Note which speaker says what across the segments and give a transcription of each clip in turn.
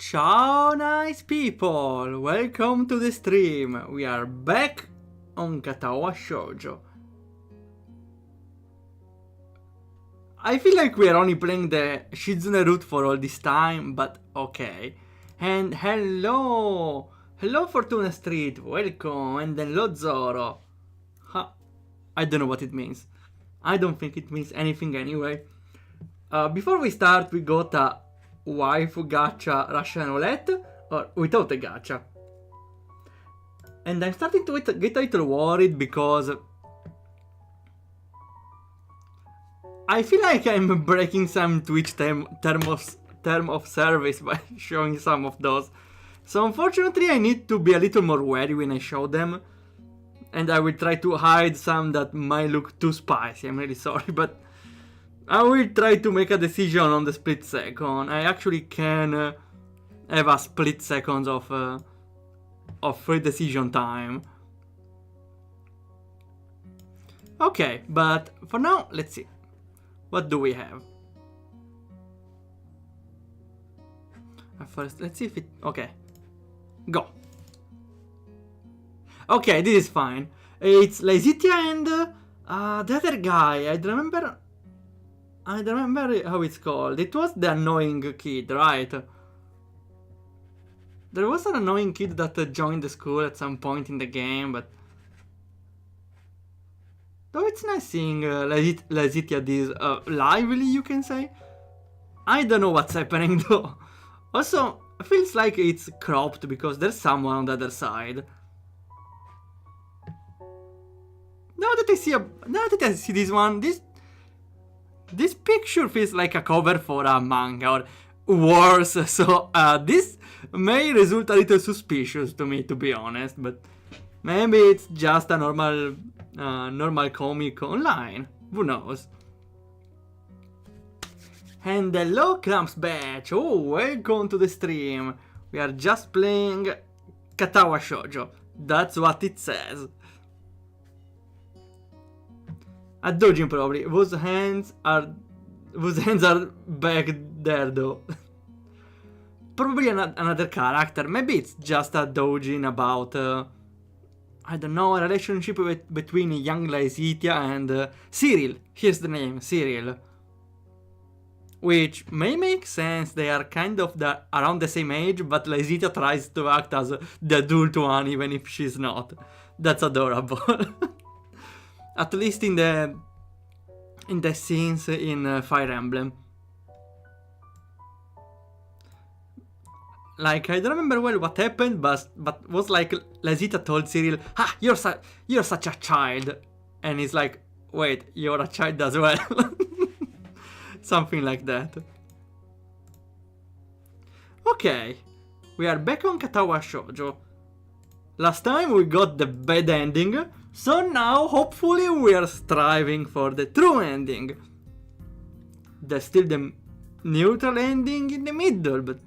Speaker 1: Ciao nice people, welcome to the stream. We are back on Katawa Shoujo. I feel like we are only playing the Shizune Route for all this time, but okay. And hello! Hello Fortuna Street, welcome, and hello Zoro. Huh. I don't know what it means. I don't think it means anything anyway. Before we start, we got a waifu gacha Russian roulette, or without a gacha. And I'm starting to get a little worried because I feel like I'm breaking some Twitch term of service by showing some of those. So unfortunately I need to be a little more wary when I show them. And I will try to hide some that might look too spicy, I'm really sorry, but I will try to make a decision on the split second. I actually can have a split second of free decision time. Okay, but for now, let's see. What do we have? First, let's see if it... Okay. Go. Okay, this is fine. It's Lazitia and the other guy. I don't remember how it's called. It was the annoying kid, right? There was an annoying kid that joined the school at some point in the game, but... Though it's nice seeing Lazitia this lively, you can say. I don't know what's happening though. Also, it feels like it's cropped because there's someone on the other side. Now that I see this one, this picture feels like a cover for a manga or worse, so this may result a little suspicious to me, to be honest, but maybe it's just a normal comic online, who knows. And hello Cramps Batch, oh welcome to the stream. We are just playing Katawa Shoujo, that's what it says. A doujin probably. Whose hands are back there though. Probably another character. Maybe it's just a doujin about I don't know, a relationship between young Lazitia and Cyril. Here's the name, Cyril. Which may make sense. They are kind of around the same age, but Lazitia tries to act as the adult one even if she's not. That's adorable. At least in the scenes in Fire Emblem. Like, I don't remember well what happened, but was like Lazitia told Cyril, "Ha, you're such a child," and he's like, "Wait, you're a child as well." Something like that. Okay, we are back on Katawa Shoujo. Last time we got the bad ending, so now hopefully we are striving for the true ending. There's still the neutral ending in the middle, but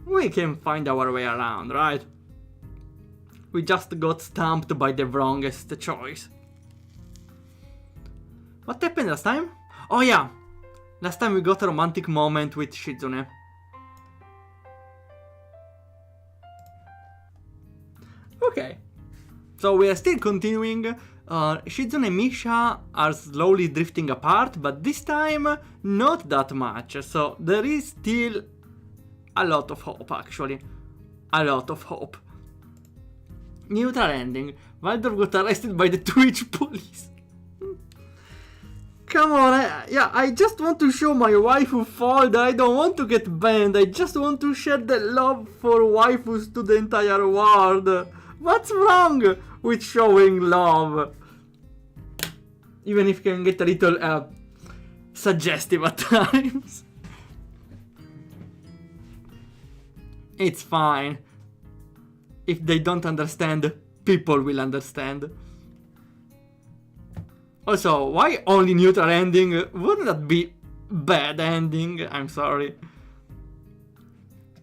Speaker 1: we can find our way around, right? We just got stumped by the wrongest choice. What happened last time? Oh yeah, last time we got a romantic moment with Shizune. Okay, so we are still continuing. Shizune and Misha are slowly drifting apart, but this time not that much, so there is still a lot of hope, actually. A lot of hope. Neutral ending. Waldorf got arrested by the Twitch police. Come on, I just want to show my waifu fold. I don't want to get banned. I just want to share the love for waifus to the entire world. What's wrong with showing love? Even if it can get a little suggestive at times. It's fine. If they don't understand, people will understand. Also, why only neutral ending? Wouldn't that be bad ending? I'm sorry.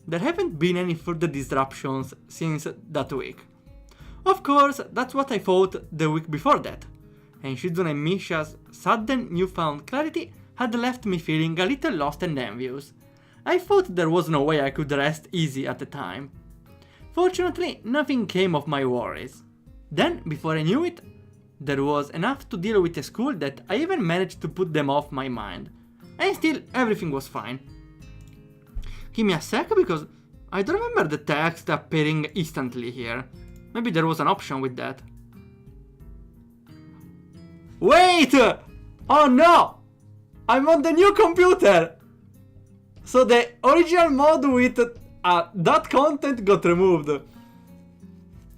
Speaker 1: There haven't been any further disruptions since that week. Of course, that's what I thought the week before that. And Shizune and Misha's sudden newfound clarity had left me feeling a little lost and envious. I thought there was no way I could rest easy at the time. Fortunately, nothing came of my worries. Then, before I knew it, there was enough to deal with the school that I even managed to put them off my mind. And still, everything was fine. Give me a sec because I don't remember the text appearing instantly here. Maybe there was an option with that. Wait! Oh no! I'm on the new computer! So the original mod with that content got removed.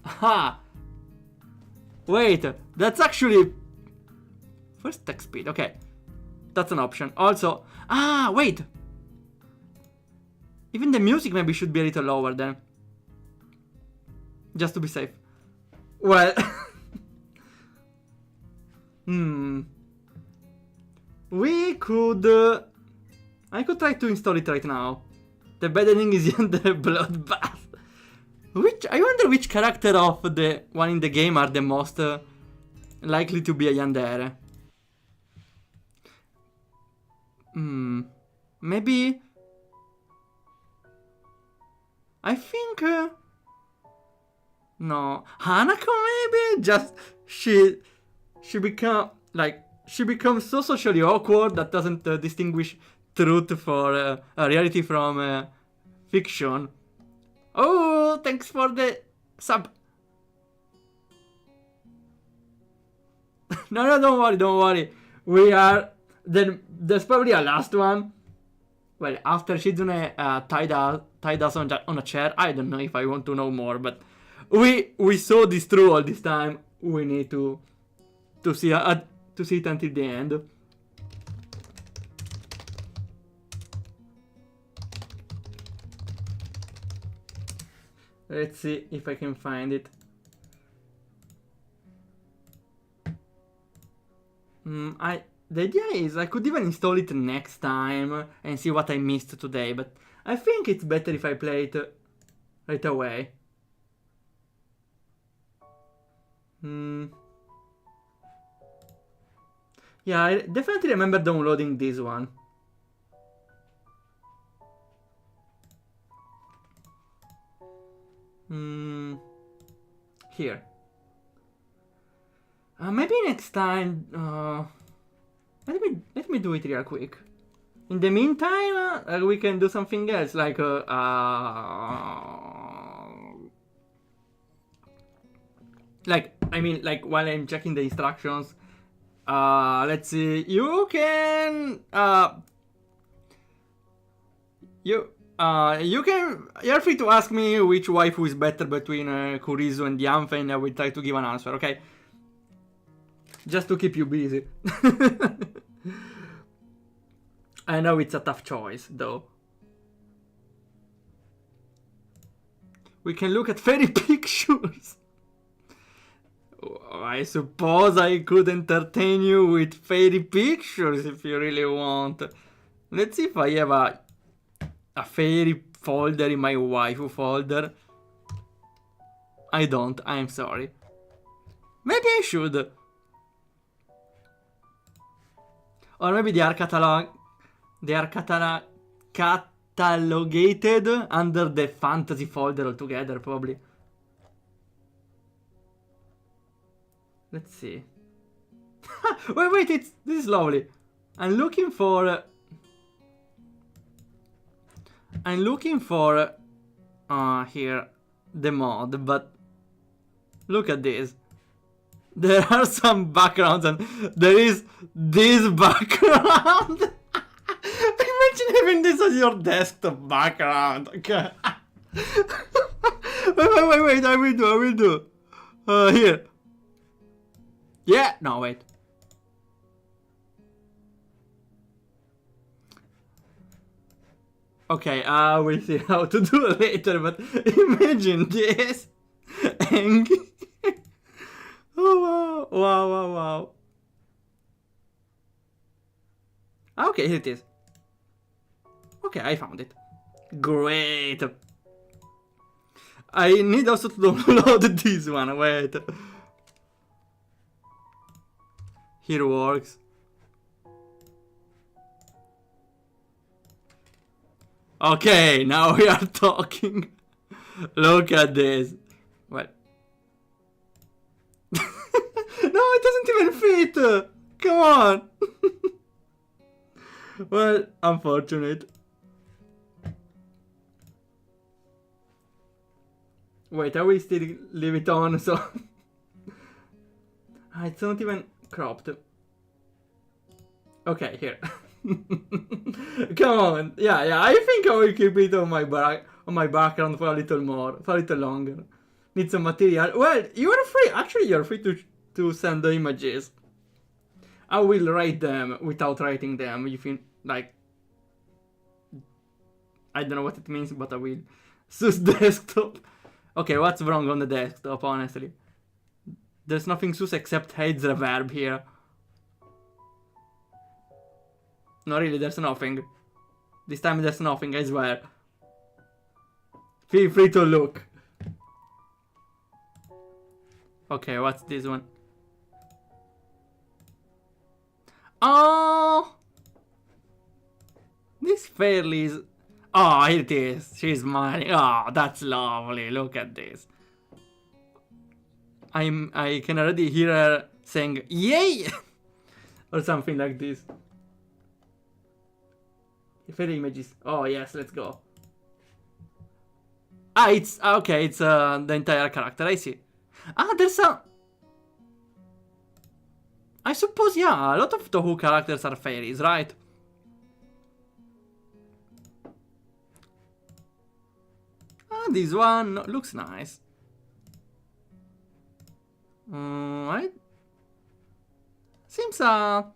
Speaker 1: Ha! Wait, that's actually... First text speed, okay. That's an option. Also... wait! Even the music maybe should be a little lower then. Just to be safe. Well... We could... I could try to install it right now. The bad ending is Yandere Bloodbath. I wonder which character of the one in the game are the most likely to be a Yandere. Maybe... I think... no. Hanako maybe? Just... She becomes so socially awkward that doesn't distinguish truth for reality from fiction. Oh, thanks for the sub. No, don't worry. Then there's probably a last one. Well, after Shizune tied us on a chair, I don't know if I want to know more, but we saw this through all this time. We need to see it until the end. Let's see if I can find it. The idea is I could even install it next time and see what I missed today, but I think it's better if I play it right away. Yeah, I definitely remember downloading this one. Here. Maybe next time. Let me do it real quick. In the meantime, we can do something else, like while I'm checking the instructions. Let's see. You're free to ask me which waifu is better between Kurizu and Yanfei, and I will try to give an answer, okay? Just to keep you busy. I know it's a tough choice, though. We can look at fairy pictures. I suppose I could entertain you with fairy pictures if you really want. Let's see if I have a fairy folder in my waifu folder. I don't, I'm sorry. Maybe I should. Or maybe they are catalogated under the fantasy folder altogether, probably. Let's see. wait, this is lovely. I'm looking for here the mod, but look at this. There are some backgrounds and there is this background. Imagine having this as your desktop background. Okay. wait, I will do. Here. Yeah, no, wait. Okay, we'll see how to do it later, but imagine this. Oh, wow. Okay, here it is. Okay, I found it. Great. I need also to download this one, wait. Here works. Okay, now we are talking. Look at this. Well. No, it doesn't even fit. Come on. Well, unfortunate. Wait, I will still leave it on, so... It's not even cropped. Okay, here. Come on. Yeah, I think I will keep it on my background for a little more, for a little longer. Need some material. Well, you are free. Actually, you're free to send the images. I will write them without writing them. If you like, I don't know what it means, but I will. Sus desktop. Okay, what's wrong on the desktop? Honestly, there's nothing sus except heads reverb here. No, really, there's nothing. This time there's nothing, I swear. Feel free to look. Okay, what's this one? Oh! This fairly is... Oh, here it is. She's smiling. Oh, that's lovely. Look at this. I can already hear her saying, yay! Or something like this. Fairy images. Oh, yes, let's go. Ah, it's... Okay, it's the entire character. I see. Ah, there's a... I suppose, yeah, a lot of Toho characters are fairies, right? Ah, this one looks nice. Seems a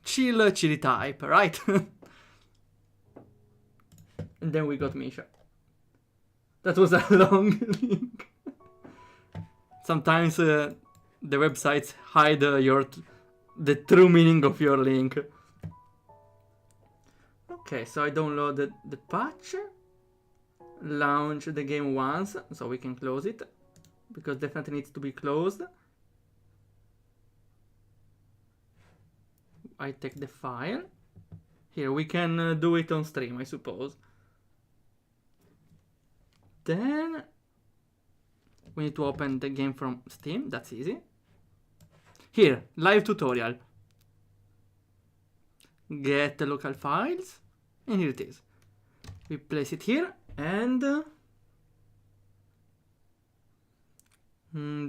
Speaker 1: chilly type, right? And then we got Misha. That was a long link. Sometimes the websites hide the true meaning of your link. Okay, so I downloaded the patch. Launch the game once, so we can close it. Because definitely needs to be closed. I take the file. Here, we can do it on stream, I suppose. Then we need to open the game from Steam. That's easy. Here, live tutorial. Get the local files. And here it is. We place it here. And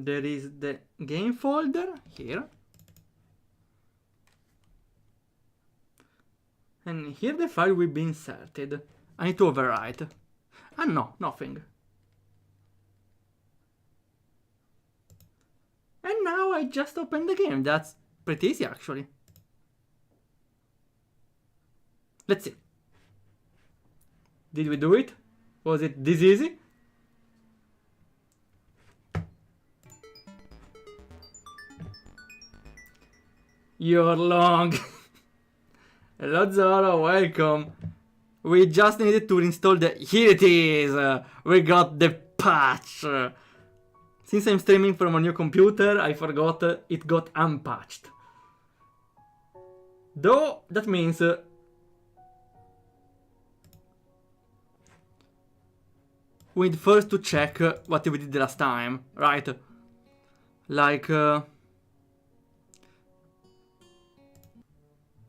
Speaker 1: there is the game folder here. And here the file will be inserted. I need to overwrite. Ah no, nothing. And now I just opened the game. That's pretty easy actually. Let's see. Did we do it? Was it this easy? You're long. Hello Zoro, welcome. We just needed to install the... Here it is! We got the patch! Since I'm streaming from a new computer, I forgot it got unpatched. Though, that means... we need first to check what we did last time, right? Like...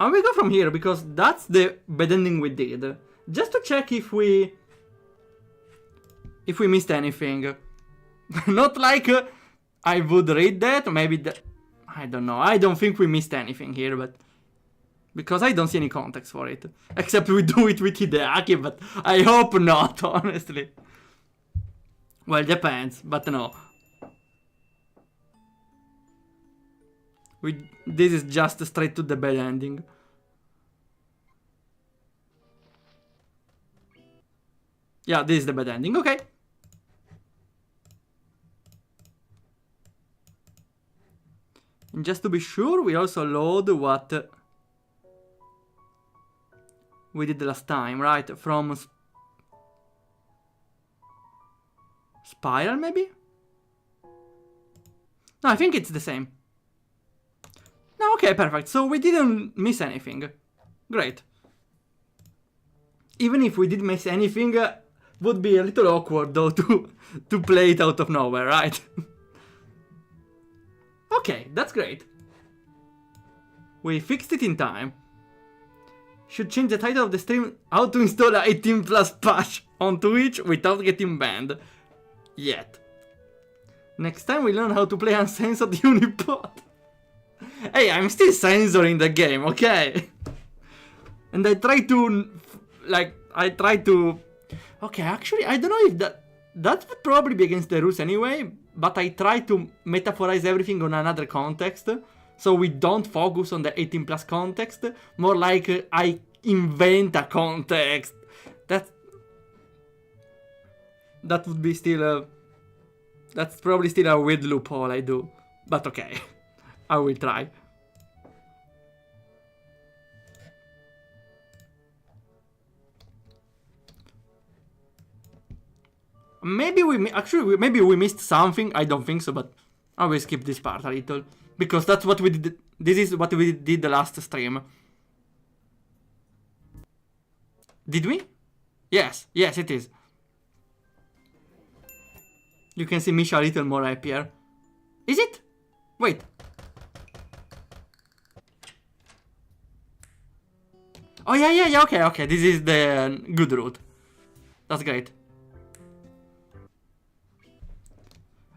Speaker 1: and we go from here, because that's the bad ending we did. Just to check if we missed anything. Not like I would read that, maybe that... I don't know, I don't think we missed anything here, but... because I don't see any context for it. Except we do it with Hideaki, but I hope not, honestly. Well, depends, but no. This is just straight to the bad ending. Yeah, this is the bad ending, okay. And just to be sure, we also load what we did last time, right? From Spiral, maybe? No, I think it's the same. No, okay, perfect. So we didn't miss anything. Great. Even if we didn't miss anything, would be a little awkward though to play it out of nowhere, right? Okay, that's great. We fixed it in time. Should change the title of the stream, how to install a 18 plus patch on Twitch without getting banned. Yet. Next time we learn how to play uncensored Unipod. Hey, I'm still censoring the game, okay? And I try to, okay, actually, I don't know if that would probably be against the rules anyway, but I try to metaphorize everything on another context, so we don't focus on the 18 plus context, more like I invent a context. That would be still that's probably still a weird loophole I do, but okay, I will try. Maybe we missed something. I don't think so, but I will skip this part a little because that's what we did. This is what we did the last stream. Did we? Yes, it is. You can see Misha a little more happier. Is it? Wait. Oh yeah. Okay. This is the good route. That's great.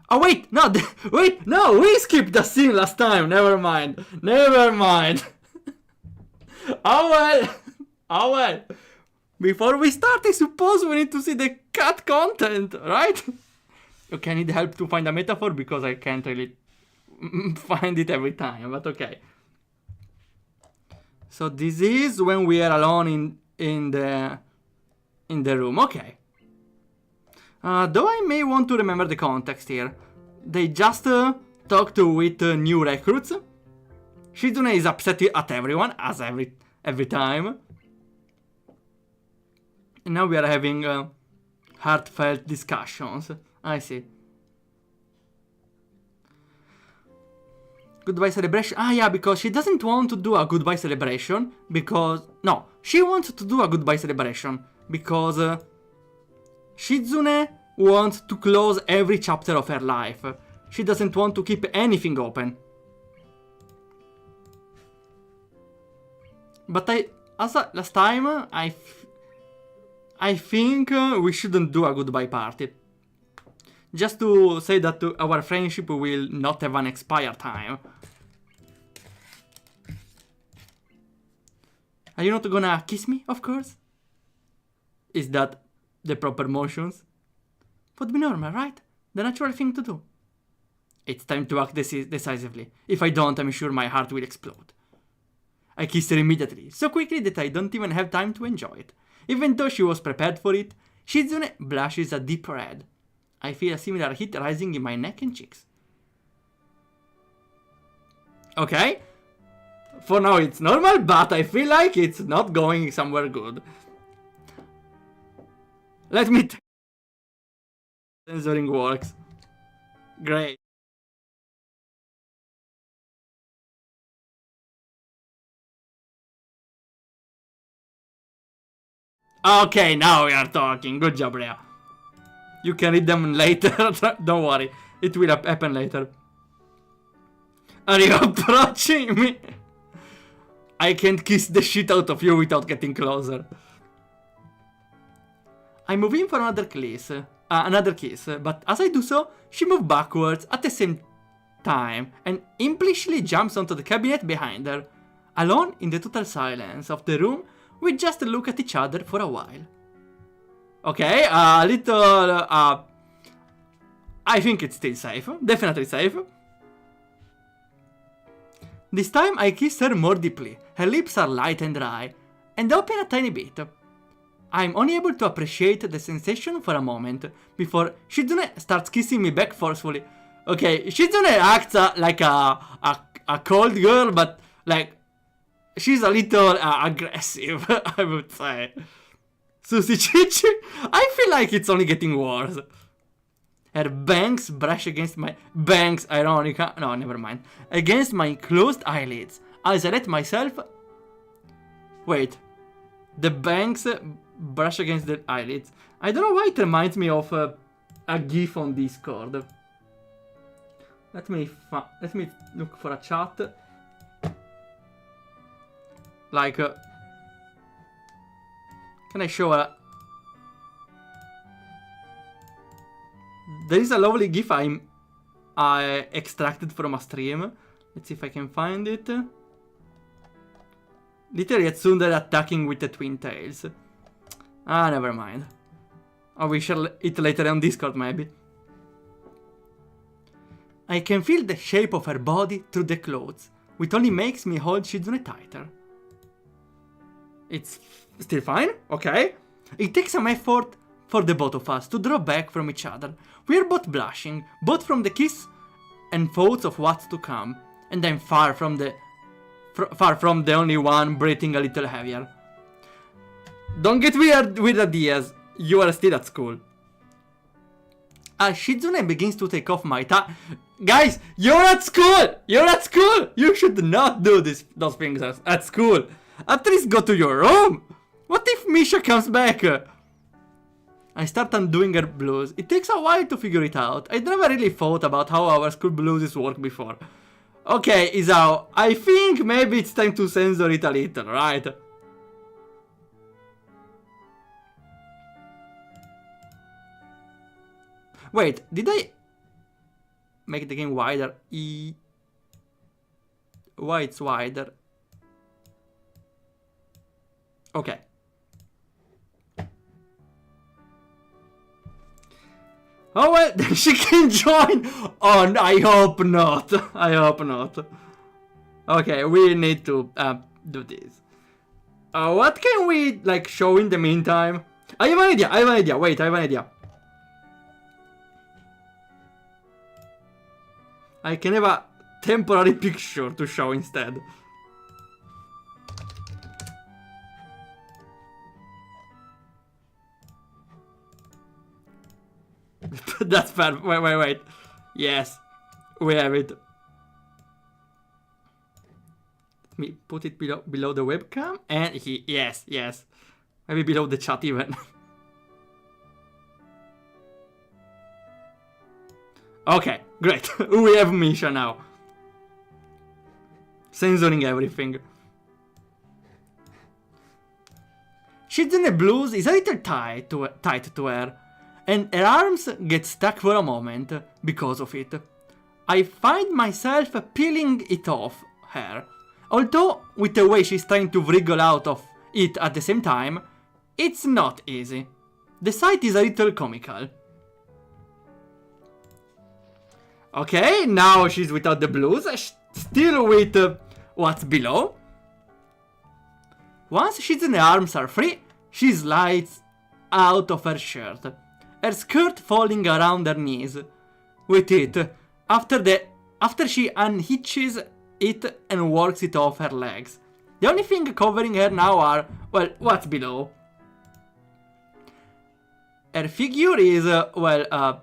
Speaker 1: Oh wait, no, we skipped the scene last time. Never mind. Oh well. Before we start, I suppose we need to see the cut content, right? Okay, I need help to find a metaphor because I can't really find it every time, but okay. So this is when we are alone in the room, okay. Though I may want to remember the context here. They just talked with new recruits. Shizune is upset at everyone, as every time. And now we are having heartfelt discussions. I see. Goodbye celebration. Ah, yeah, because she doesn't want to do a goodbye celebration. No, she wants to do a goodbye celebration. Because Shizune wants to close every chapter of her life. She doesn't want to keep anything open. But last time, I think we shouldn't do a goodbye party. Just to say that our friendship will not have an expire time. Are you not gonna kiss me, of course? Is that the proper motions? Would be normal, right? The natural thing to do. It's time to act decisively. If I don't, I'm sure my heart will explode. I kissed her immediately, so quickly that I don't even have time to enjoy it. Even though she was prepared for it, Shizune blushes a deep red. I feel a similar heat rising in my neck and cheeks. Okay. For now it's normal, but I feel like it's not going somewhere good. Let me censoring works. Great. Okay, now we are talking. Good job, Rhea. You can read them later. Don't worry. It will happen later. Are you approaching me? I can't kiss the shit out of you without getting closer. I move in for another kiss, but as I do so, she moves backwards at the same time and implicitly jumps onto the cabinet behind her. Alone in the total silence of the room, we just look at each other for a while. Okay, a little, I think it's still safe, definitely safe. This time I kiss her more deeply, her lips are light and dry, and open a tiny bit. I'm only able to appreciate the sensation for a moment, before Shizune starts kissing me back forcefully. Okay, Shizune acts like a cold girl, but like, she's a little aggressive, I would say. Susie Chichi, I feel like it's only getting worse. Her bangs brush against my... Bangs, ironica... No, never mind. Against my closed eyelids, as I let myself... Wait. The bangs brush against the eyelids. I don't know why it reminds me of a GIF on Discord. Let me look for a chat. Like, can I show a... There is a lovely GIF I extracted from a stream. Let's see if I can find it. Literally a tsundere attacking with the twin tails. Ah, never mind. Oh, we share it later on Discord, maybe. I can feel the shape of her body through the clothes, which only makes me hold Shizune tighter. It's still fine, okay? It takes some effort for the both of us to draw back from each other. We are both blushing, both from the kiss and thoughts of what's to come, and I'm far from the only one breathing a little heavier. Don't get weird with ideas. You are still at school. As Shizune begins to take off my tie... Guys, you're at school! You're at school! You should not do those things at school. At least go to your room. What if Misha comes back? I start undoing her blues. It takes a while to figure it out. I never really thought about how our school blues work before. Okay, Isao, I think maybe it's time to censor it a little, right? Wait, did I make the game wider? Why it's wider? Okay. Oh well, she can join! Oh, I hope not. I hope not. Okay, we need to do this. What can we, like, show in the meantime? I have an idea, wait, I have an idea. I can have a temporary picture to show instead. That's fair. Wait. Yes, we have it. Let me put it below the webcam. And yes. Maybe below the chat even. Okay, great. We have Misha now. Censoring everything. Shizune Blues is a little tight to her, and her arms get stuck for a moment because of it. I find myself peeling it off her, although with the way she's trying to wriggle out of it at the same time, it's not easy. The sight is a little comical. Okay, now she's without the blues, still with what's below. Once Shizune's arms are free, she slides out of her shirt, her skirt falling around her knees. With it, after she unhitches it and works it off her legs. The only thing covering her now are, well, what's below. Her figure is, how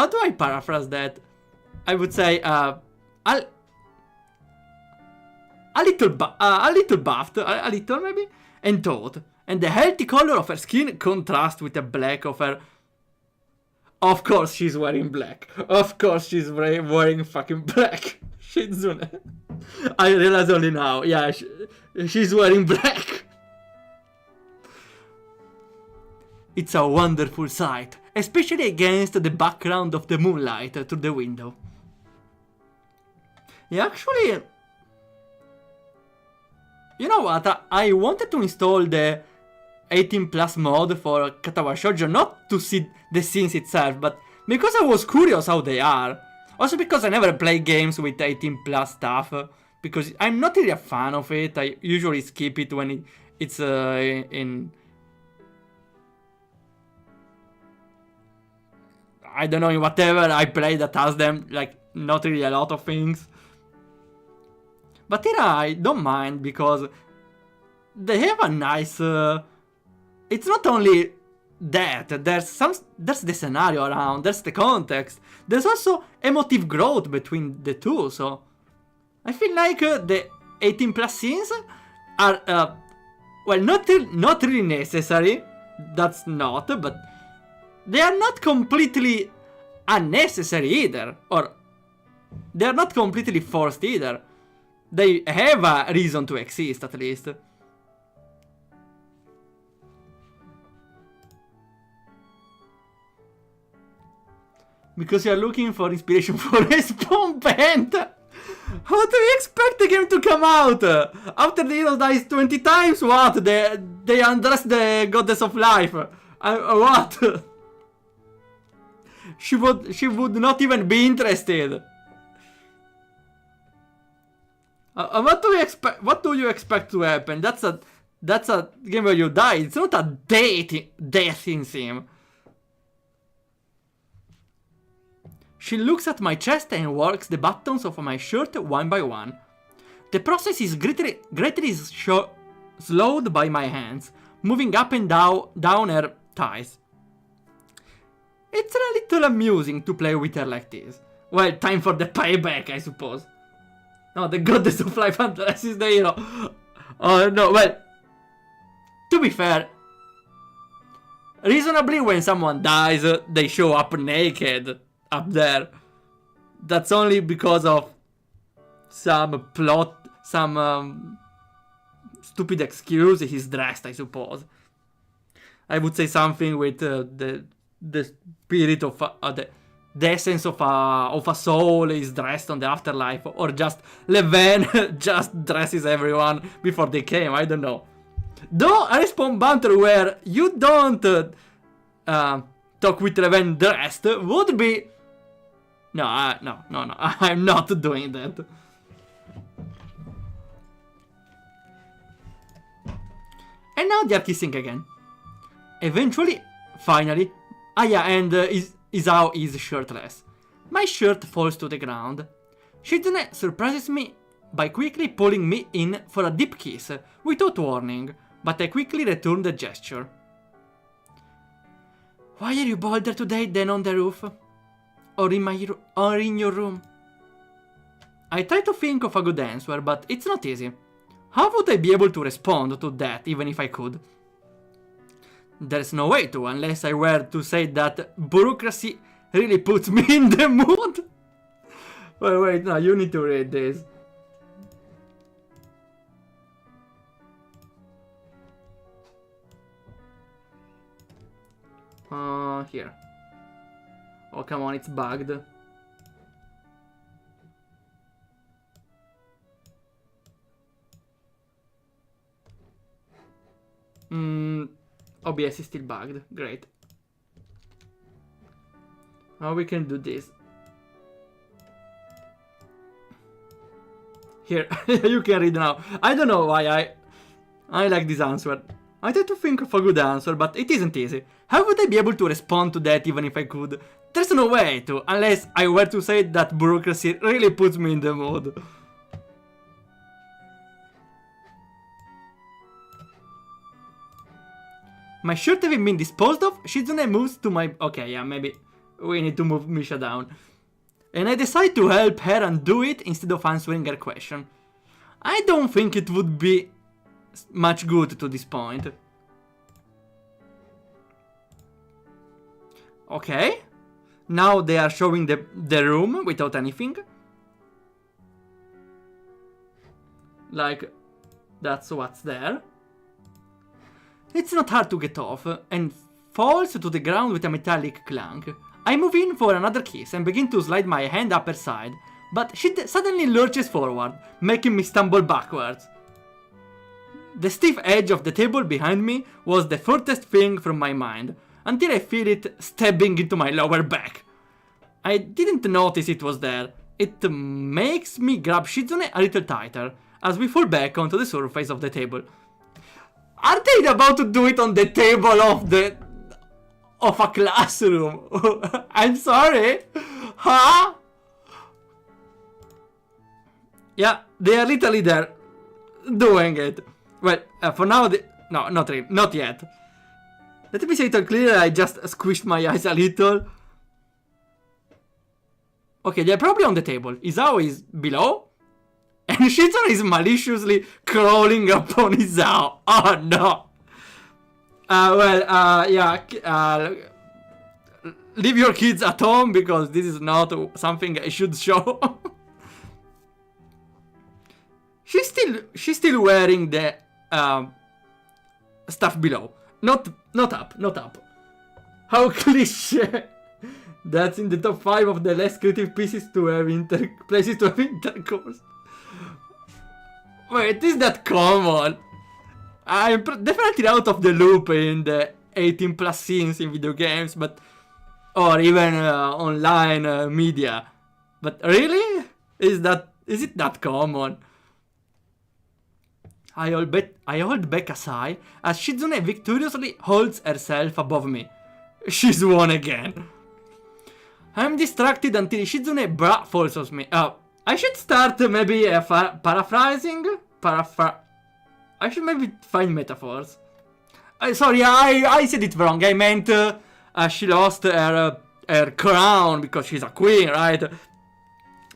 Speaker 1: do I paraphrase that? I would say a little buffed, a little maybe, and taut. And the healthy color of her skin contrasts with the black of her. Of course she's wearing black. Of course she's wearing fucking black. Shizune. I realize only now. Yeah, she's wearing black. It's a wonderful sight, especially against the background of the moonlight through the window. Yeah, actually, you know what? I wanted to install the 18 plus mod for Katawa Shoujo, not to see the scenes itself, but because I was curious how they are. Also because I never play games with 18 plus stuff, because I'm not really a fan of it. I usually skip it when it's in... I don't know, in whatever I play that has them, like, not really a lot of things. But here I don't mind, because they have a nice... it's not only that, there's the scenario around, there's the context, there's also emotive growth between the two, so... I feel like the 18 plus scenes are, well, not really necessary. That's not, but they are not completely unnecessary either. Or they are not completely forced either. They have a reason to exist, at least. Because you are looking for inspiration for a spawn band. How do you expect the game to come out? After the hero dies 20 times, what? They undress the goddess of life. What? She would not even be interested. What do you expect? What do you expect to happen? That's a game where you die. It's not a dating sim. She looks at my chest and works the buttons of my shirt one by one. The process is greatly slowed by my hands, moving up and down her thighs. It's a little amusing to play with her like this. Well, time for the payback, I suppose. No, the goddess of life undresses the hero. Oh no, well, to be fair, reasonably when someone dies, they show up naked up there. That's only because of some plot, some stupid excuse he's dressed, I suppose. I would say something with the spirit of the essence of a soul is dressed on the afterlife, or just Leven just dresses everyone before they came. I don't know. Though a respawn banter where you don't talk with Leven dressed would be. No, no, I'm not doing that. And now they're kissing again. Eventually, finally. Ah yeah, and Isao is shirtless. My shirt falls to the ground. Shizune surprises me by quickly pulling me in for a deep kiss, without warning, but I quickly return the gesture. Why are you bolder today than on the roof? Or in your room? I try to think of a good answer, but it's not easy. How would I be able to respond to that, even if I could? There's no way to, unless I were to say that bureaucracy really puts me in the mood. Wait, no, you need to read this. Here. Oh, come on, it's bugged. OBS is still bugged. Great. Now we can do this. Here, you can read now. I don't know why I like this answer. I try to think of a good answer, but it isn't easy. How would I be able to respond to that even if I could? There's no way to, unless I were to say that bureaucracy really puts me in the mood. My shirt having been disposed of, Shizune moves to my... Okay, yeah, maybe we need to move Misha down. And I decide to help her undo it instead of answering her question. I don't think it would be much good to this point. Okay. Now they are showing the room without anything. Like, that's what's there. It's not hard to get off, and falls to the ground with a metallic clunk. I move in for another kiss and begin to slide my hand up her side, but she suddenly lurches forward, making me stumble backwards. The stiff edge of the table behind me was the furthest thing from my mind, until I feel it stabbing into my lower back. I didn't notice it was there. It makes me grab Shizune a little tighter, as we fall back onto the surface of the table. Are they about to do it on the table of a classroom? I'm sorry. Huh? Yeah, they are literally there doing it. Well, for now, no, not really, not yet. Let me say it clear, I just squished my eyes a little. Okay, they're probably on the table. Isao is below. And Shizune is maliciously crawling upon his arm. Oh no. Leave your kids at home because this is not something I should show. She's still wearing the stuff below. Not up. How cliche. That's in the top 5 of the less creative places to have intercourse. Wait, is that common? I'm definitely out of the loop in the 18 plus scenes in video games, but or even online media. But really? Is it that common? I hold back a sigh as Shizune victoriously holds herself above me. She's won again. I'm distracted until Shizune bra falls on me. I should start maybe paraphrasing? I should maybe find metaphors. Sorry, I said it wrong. I meant she lost her crown because she's a queen, right?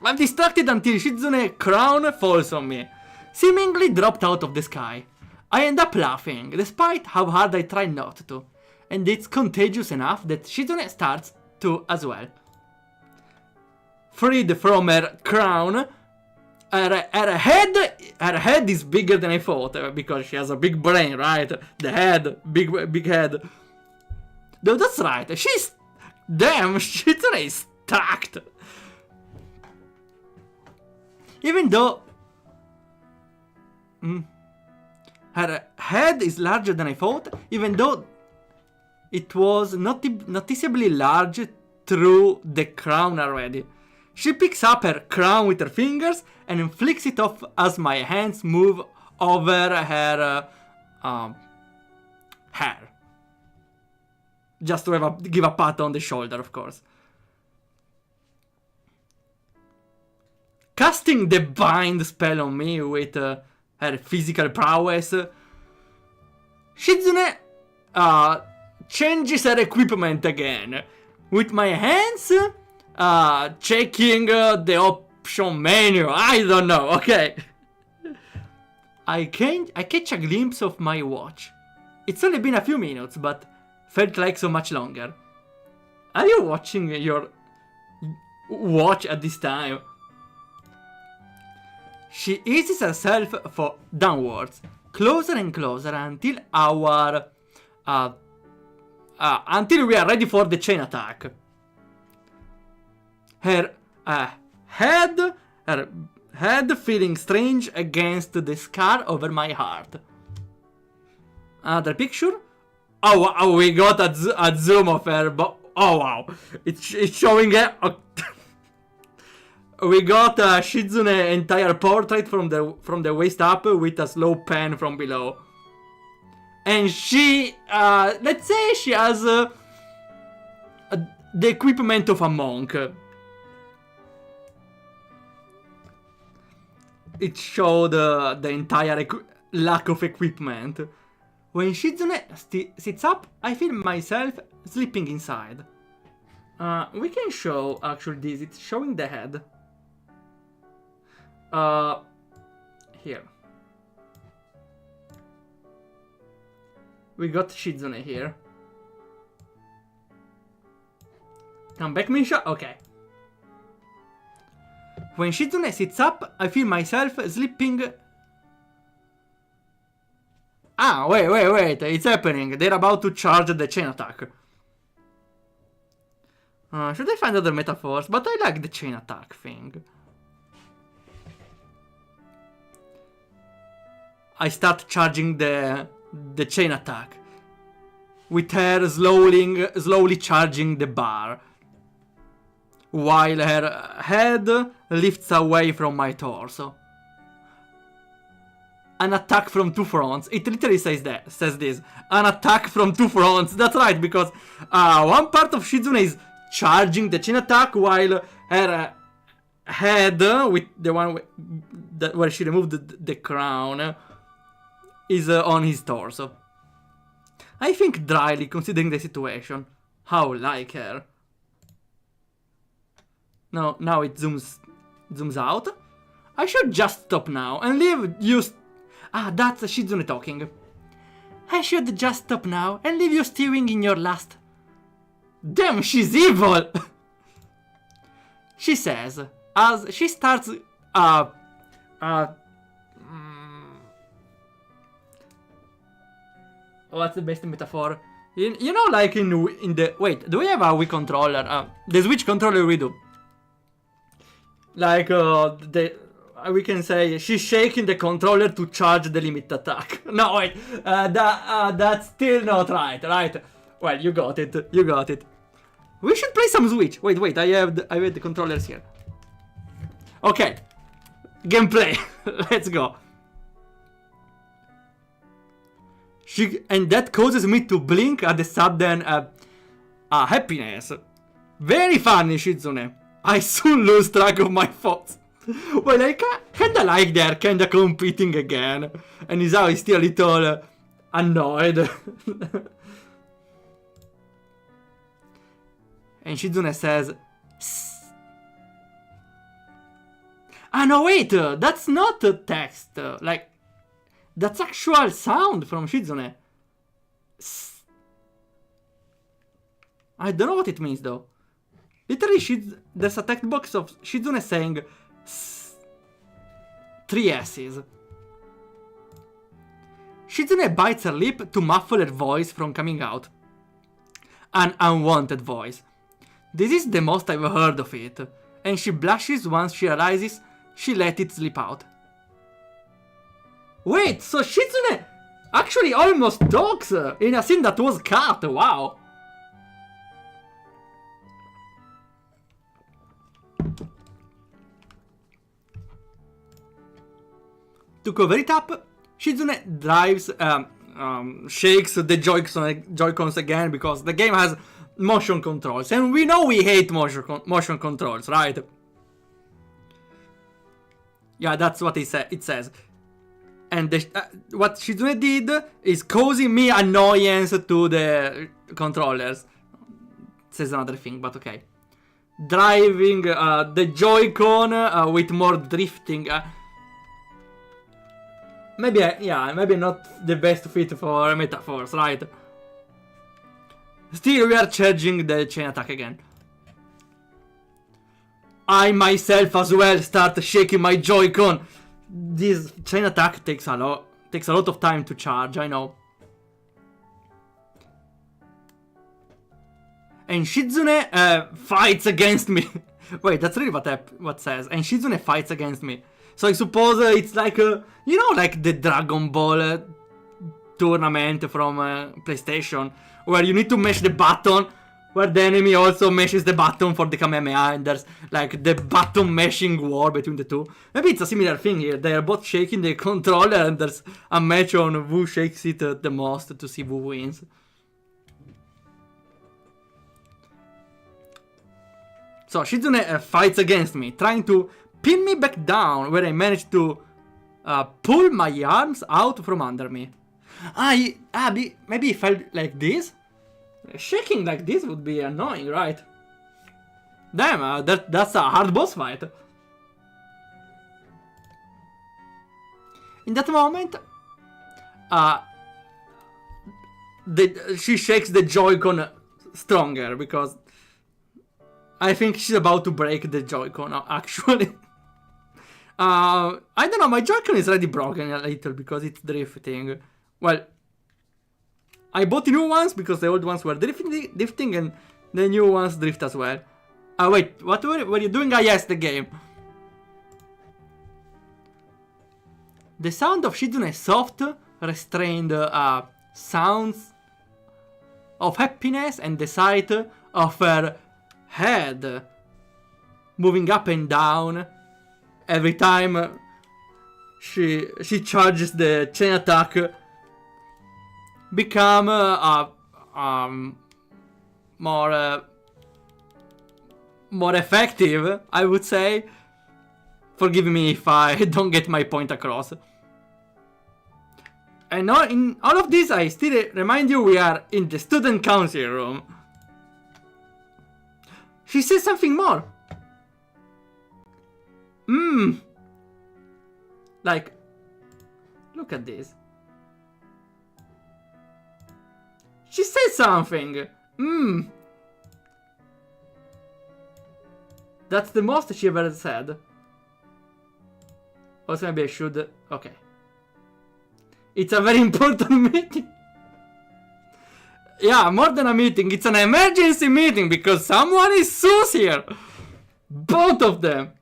Speaker 1: I'm distracted until Shizune's crown falls on me, seemingly dropped out of the sky. I end up laughing, despite how hard I try not to. And it's contagious enough that Shizune starts to as well. Freed from her crown, her head is bigger than I thought, because she has a big brain, right? The head, big head. Though that's right, damn, Shizune is stacked. Even though her head is larger than I thought, even though it was noticeably large through the crown already. She picks up her crown with her fingers and flicks it off as my hands move over her hair. Just to give a pat on the shoulder, of course. Casting the bind spell on me with her physical prowess, Shizune changes her equipment again. With my hands, checking the option menu. I don't know, okay. I catch a glimpse of my watch. It's only been a few minutes, but felt like so much longer. Are you watching your watch at this time? She eases herself downwards, closer and closer until until we are ready for the chain attack. Her head feeling strange against the scar over my heart. Another picture. Oh, we got a zoom of her, but oh wow, it's showing her. We got Shizune entire portrait from the waist up with a slow pan from below. And she, let's say she has the equipment of a monk. It showed the entire lack of equipment. When Shizune sits up, I feel myself slipping inside. We can show actually this. It's showing the head. Here. We got Shizune here. Come back, Misha? Okay. When Shizune sits up, I feel myself slipping. Ah, wait, it's happening. They're about to charge the chain attack. Should I find other metaphors? But I like the chain attack thing. I start charging the chain attack, with her slowly charging the bar, while her head lifts away from my torso. An attack from two fronts. It literally says this. An attack from two fronts. That's right, because one part of Shizune is charging the chain attack, while her head, with the one where she removed the crown, is on his torso. I think dryly, considering the situation. How like her. No, now it zooms out. I should just stop now and leave you... that's Shizune talking. I should just stop now and leave you stewing in your lust. Damn, she's evil! She says, as she starts... what's the best metaphor? You know, like in the... Wait, do we have a Wii controller? The Switch controller we do. Like, we can say she's shaking the controller to charge the limit attack. No, wait, that's still not right? Well, you got it. We should play some Switch. Wait, I have the controllers here. Okay, gameplay. Let's go. And that causes me to blink at the sudden happiness. Very funny, Shizune. I soon lose track of my thoughts. Well, I kinda like they're kinda competing again. And Isao is still a little annoyed. And Shizune says... no, wait, that's not a text. Like, that's actual sound from Shizune. I don't know what it means, though. Literally, there's a text box of Shizune saying 3 S's. Shizune bites her lip to muffle her voice from coming out. An unwanted voice. This is the most I've heard of it, and she blushes once she realizes she let it slip out. Wait, so Shizune actually almost talks in a scene that was cut, wow! To cover it up, Shizune drives, shakes the Joy-Cons again because the game has motion controls, and we know we hate motion controls, right? Yeah, that's what it says. And what Shizune did is causing me annoyance to the controllers. It says another thing, but okay. Driving the Joy-Con with more drifting. Maybe not the best fit for metaphors, right? Still, we are charging the chain attack again. I myself as well start shaking my Joy-Con. This chain attack takes a lot of time to charge, I know. And Shizune fights against me. Wait, that's really what says. And Shizune fights against me. So I suppose it's like, you know, like the Dragon Ball tournament from PlayStation, where you need to mash the button, where the enemy also meshes the button for the Kamehameha, and there's like the button mashing war between the two. Maybe it's a similar thing here. They are both shaking the controller, and there's a match on who shakes it the most to see who wins. So Shizune fights against me, trying to pin me back down, where I managed to pull my arms out from under me. Maybe he felt like this? Shaking like this would be annoying, right? Damn, that's a hard boss fight. In that moment, she shakes the Joy-Con stronger, because I think she's about to break the Joy-Con, actually. I don't know, my Joy-Con is already broken a little because it's drifting. Well, I bought the new ones because the old ones were drifting and the new ones drift as well. Wait, what were you doing? Yes, the game. The sound of Shizune's soft, restrained sounds of happiness, and the sight of her head moving up and down every time she charges the chain attack become more effective, I would say. Forgive me if I don't get my point across. And in all of this, I still remind you we are in the student council room. She says something more. Like, look at this. She said something. That's the most she ever said. Also, maybe I should... Okay. It's a very important meeting. Yeah, more than a meeting. It's an emergency meeting because someone is sus here. Both of them.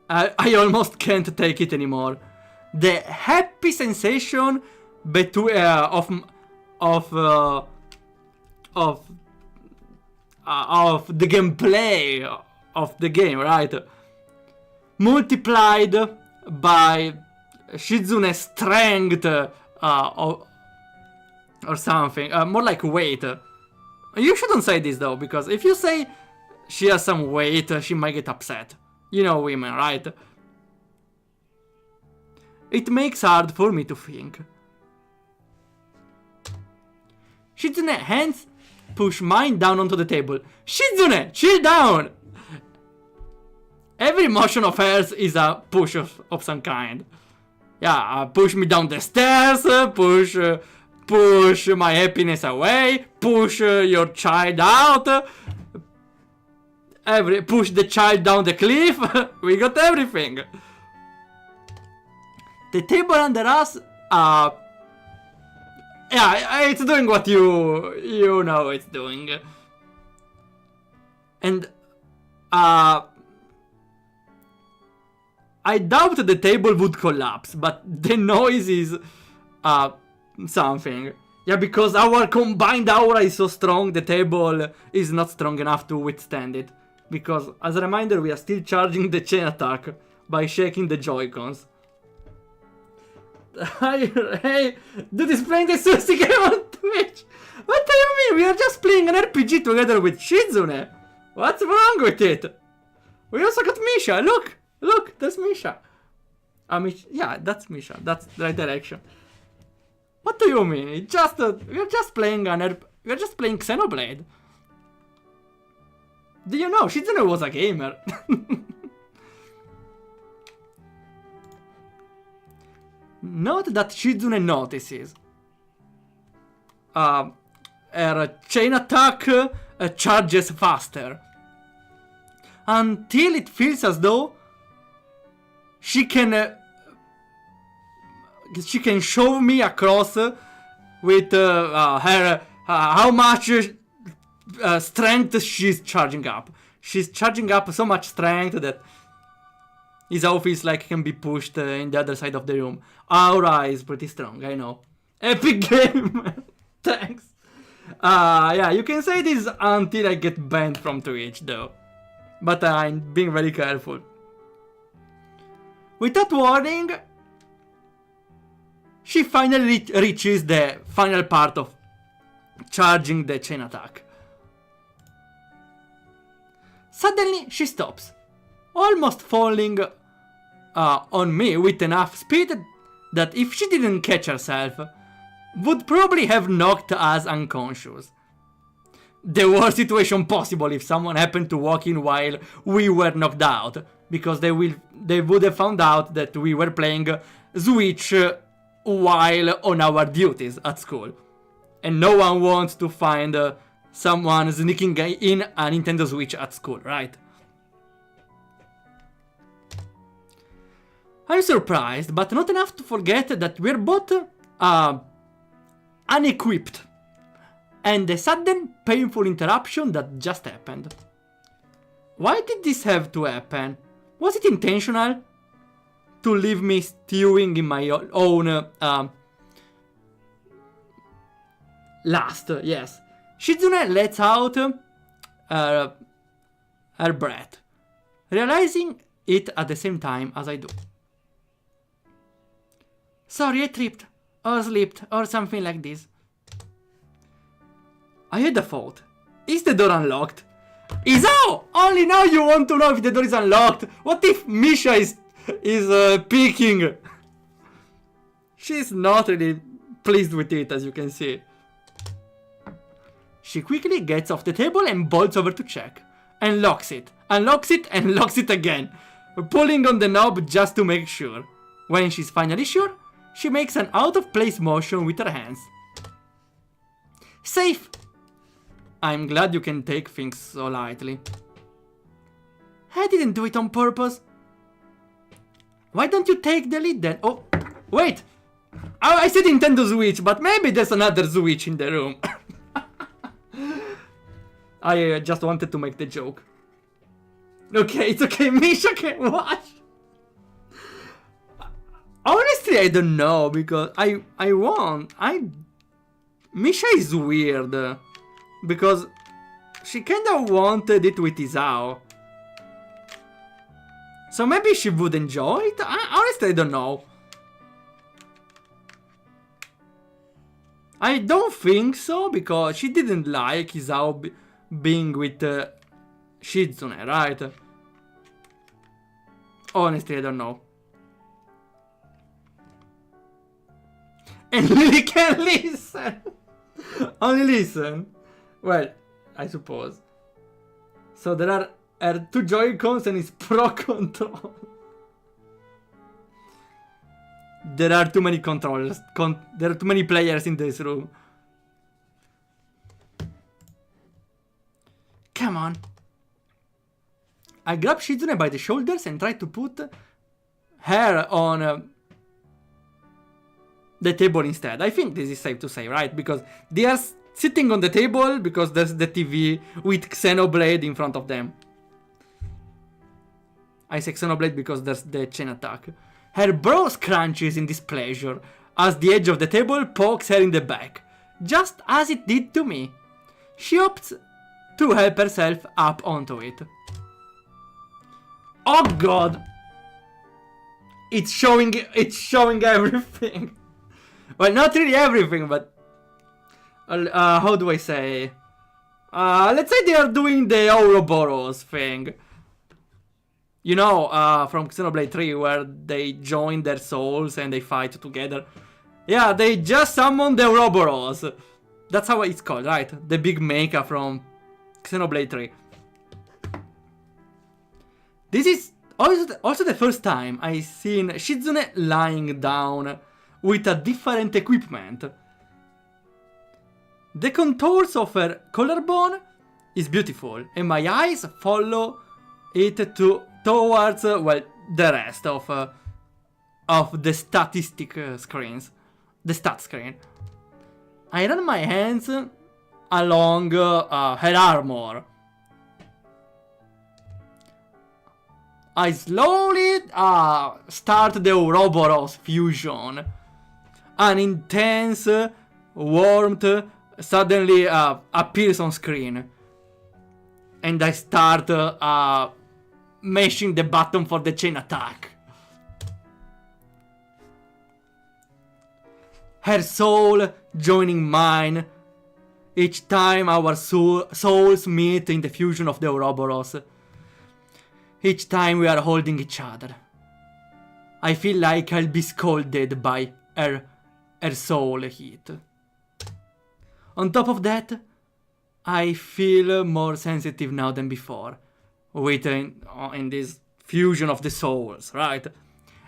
Speaker 1: I almost can't take it anymore. The happy sensation between of the gameplay of the game, right? Multiplied by Shizune's strength or something. More like weight. You shouldn't say this though, because if you say she has some weight, she might get upset. You know women, right? It makes hard for me to think. Shizune hands push mine down onto the table. Shizune, chill down! Every motion of hers is a push of some kind. Yeah, push me down the stairs, push my happiness away, push your child out, push the child down the cliff. We got everything. The table under us, yeah, it's doing what you know it's doing. And I doubt the table would collapse, but the noise is something. Yeah, because our combined aura is so strong, the table is not strong enough to withstand it. Because, as a reminder, we are still charging the chain attack by shaking the Joy-Cons. Hey, dude is playing the Sushi game on Twitch. What do you mean? We are just playing an RPG together with Shizune. What's wrong with it? We also got Misha. Look, that's Misha. Yeah, that's Misha. That's the right direction. What do you mean? It's just we're just playing we're just playing Xenoblade. Do you know Shizune was a gamer? Note that Shizune notices. Her chain attack charges faster. Until it feels as though she can shove me across with her how much strength she's charging up. She's charging up so much strength that his aura feels like can be pushed in the other side of the room. Aura is pretty strong, I know. Epic game! Thanks. Yeah, you can say this until I get banned from Twitch though. But I'm being very careful. Without warning, she finally reaches the final part of charging the chain attack. Suddenly, she stops, almost falling on me with enough speed that if she didn't catch herself, would probably have knocked us unconscious. The worst situation possible if someone happened to walk in while we were knocked out, because they would have found out that we were playing Switch while on our duties at school. And no one wants to find someone sneaking in a Nintendo Switch at school, right? I'm surprised, but not enough to forget that we're both unequipped. And the sudden, painful interruption that just happened. Why did this have to happen? Was it intentional? To leave me stewing in my own lust, yes. Shizune lets out her breath, realizing it at the same time as I do. Sorry, I tripped, or slipped, or something like this. I had a thought. Is the door unlocked? Izao! Only now you want to know if the door is unlocked. What if Misha is peeking? She's not really pleased with it, as you can see. She quickly gets off the table and bolts over to check. And locks it, unlocks it, and locks it again, pulling on the knob just to make sure. When she's finally sure, she makes an out-of-place motion with her hands. Safe! I'm glad you can take things so lightly. I didn't do it on purpose. Why don't you take the lead then? Oh, wait! I said Nintendo Switch, but maybe there's another Switch in the room. I just wanted to make the joke. Okay, it's okay, Misha can watch. Honestly, I don't know, because Misha is weird. Because she kinda wanted it with Isao. So maybe she would enjoy it? Honestly, I don't know. I don't think so, because she didn't like Isao being with Shizune, right? Honestly, I don't know. And Lily can listen! Only listen. Well, I suppose. So there are two Joy-Cons and it's Pro Control. There are too many controllers. There are too many players in this room. Come on. I grab Shizune by the shoulders and try to put her on the table instead. I think this is safe to say, right? Because they are sitting on the table because there's the TV with Xenoblade in front of them. I say Xenoblade because there's the chain attack. Her brow scrunches in displeasure as the edge of the table pokes her in the back, just as it did to me. She opts to help herself up onto it. Oh god! It's showing everything. Well, not really everything, but how do I say? Let's say they are doing the Ouroboros thing. You know, from Xenoblade 3, where they join their souls and they fight together. Yeah, they just summoned the Ouroboros. That's how it's called, right? The big mecha from Xenoblade 3. This is also the first time I've seen Shizune lying down with a different equipment. The contours of her collarbone is beautiful, and my eyes follow it towards well, the rest of the statistic screens, the stat screen. I run my hands along her armor. I slowly start the Ouroboros fusion. An intense warmth suddenly appears on screen. And I start mashing the button for the chain attack. Her soul joining mine each time our souls meet in the fusion of the Ouroboros. Each time we are holding each other. I feel like I'll be scalded by her soul heat. On top of that, I feel more sensitive now than before. In this fusion of the souls, right?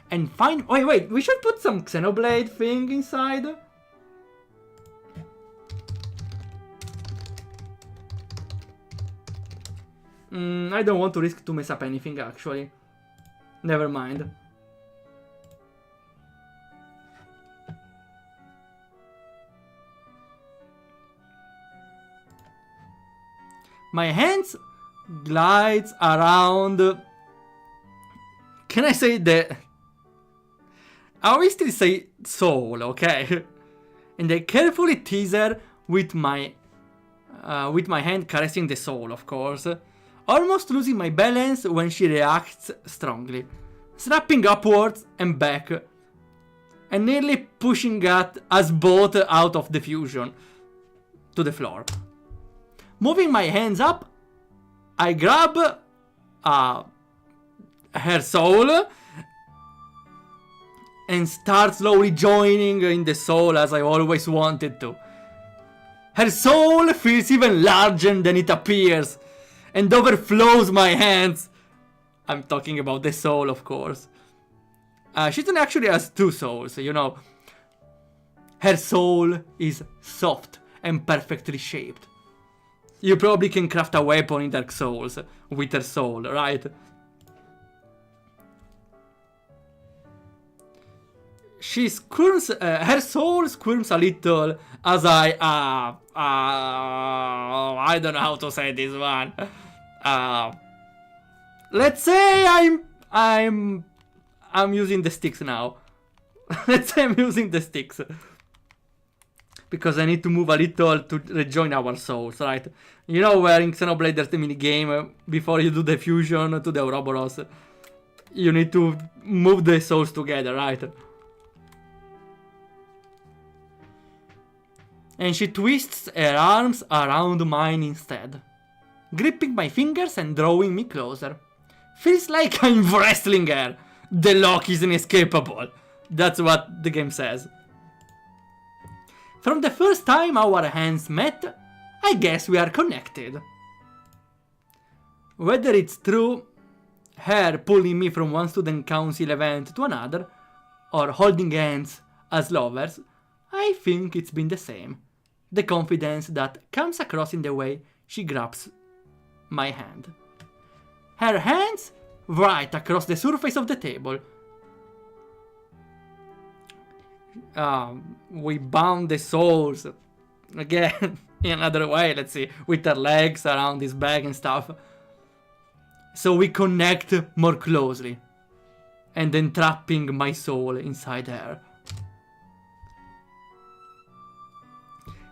Speaker 1: And wait, we should put some Xenoblade thing inside. I don't want to risk to mess up anything, actually. Never mind. My hands glides around. Can I say that? I always still say soul, okay? And I carefully tease her with my hand caressing the soul, of course. Almost losing my balance when she reacts strongly, snapping upwards and back, and nearly pushing us both out of the fusion to the floor. Moving my hands up, I grab her soul and start slowly joining in the soul as I always wanted to. Her soul feels even larger than it appears and overflows my hands. I'm talking about the soul, of course. Shizune actually has 2 souls, you know. Her soul is soft and perfectly shaped. You probably can craft a weapon in Dark Souls with her soul, right? She squirms, her soul squirms a little as I don't know how to say this one. Let's say I'm using the sticks now. Let's say I'm using the sticks. Because I need to move a little to rejoin our souls, right? You know where in Xenoblade there's the minigame, before you do the fusion to the Ouroboros, you need to move the souls together, right? And she twists her arms around mine instead, gripping my fingers and drawing me closer. Feels like I'm wrestling her. The lock is inescapable. That's what the game says. From the first time our hands met, I guess we are connected. Whether it's through her pulling me from one student council event to another, or holding hands as lovers, I think it's been the same. The confidence that comes across in the way she grabs my hand. Her hands right across the surface of the table. We bound the souls again in another way, let's see, with her legs around this bag and stuff. So we connect more closely, and then trapping my soul inside her.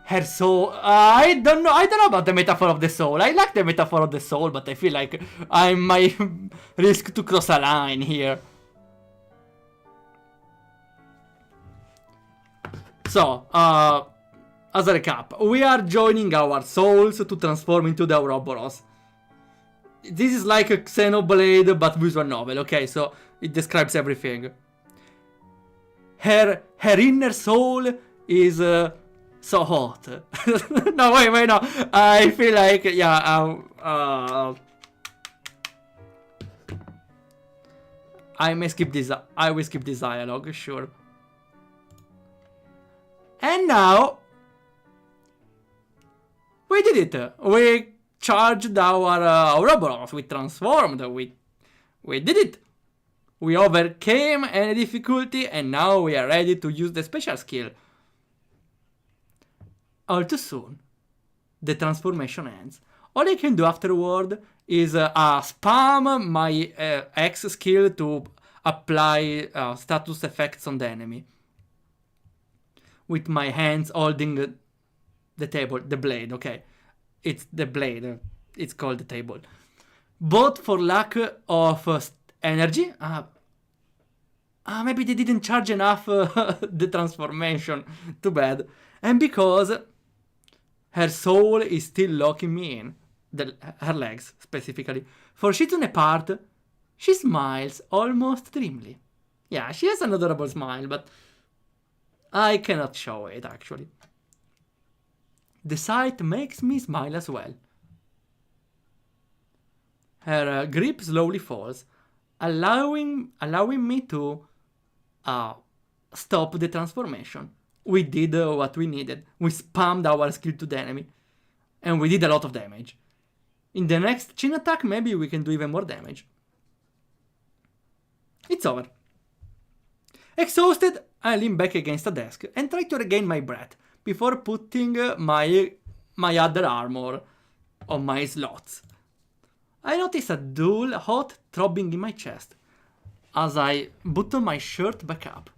Speaker 1: Her soul, I don't know about the metaphor of the soul. I like the metaphor of the soul, but I feel like I might risk to cross a line here. So, as a recap, we are joining our souls to transform into the Ouroboros. This is like a Xenoblade but visual novel, okay, so it describes everything. Her inner soul is so hot. No, wait, no. I feel like, yeah, I will skip this dialogue, sure. And now, we did it. We charged our Ouroboros. We transformed. We did it. We overcame any difficulty, and now we are ready to use the special skill. All too soon, the transformation ends. All I can do afterward is spam my X skill to apply status effects on the enemy. With my hands holding the table, the blade, okay. It's the blade, it's called the table. Both for lack of energy. Maybe they didn't charge enough the transformation, too bad. And because her soul is still locking me in, her legs specifically. For Shizune part, she smiles almost dreamily. Yeah, she has an adorable smile, but I cannot show it actually. The sight makes me smile as well. Her grip slowly falls, allowing me to stop the transformation. We did what we needed. We spammed our skill to the enemy. And we did a lot of damage. In the next chin attack, maybe we can do even more damage. It's over. Exhausted, I lean back against a desk and try to regain my breath before putting my other armor on my slots. I notice a dull, hot throbbing in my chest as I button my shirt back up.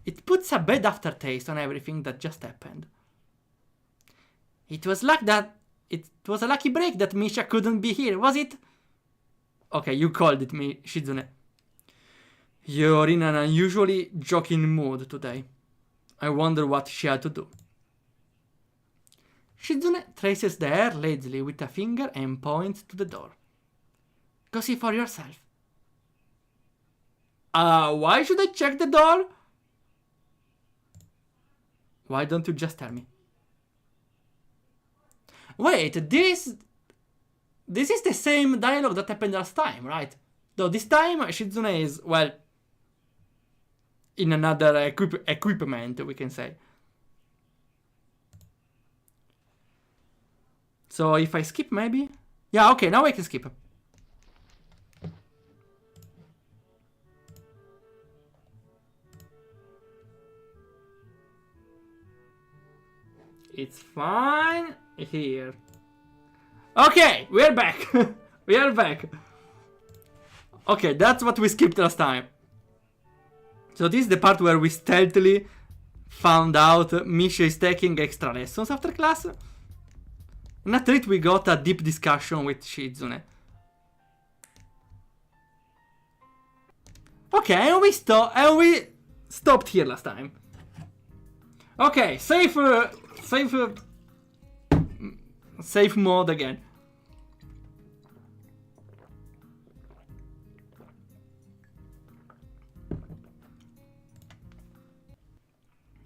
Speaker 1: It puts a bad aftertaste on everything that just happened. It was a lucky break that Misha couldn't be here, was it? Okay, you called it, me, Shizune. You're in an unusually joking mood today. I wonder what she had to do. Shizune traces the air lazily with a finger and points to the door. Go see for yourself. Why should I check the door? Why don't you just tell me? Wait, this is the same dialogue that happened last time, right? Though this time Shizune is, well, in another equipment, we can say. So if I skip, maybe? Yeah, okay, now I can skip. It's fine here. Okay, we're back. We are back. Okay, that's what we skipped last time. So this is the part where we stealthily found out Misha is taking extra lessons after class. And after it we got a deep discussion with Shizune. Okay, and we stopped here last time. Okay, safe mode again.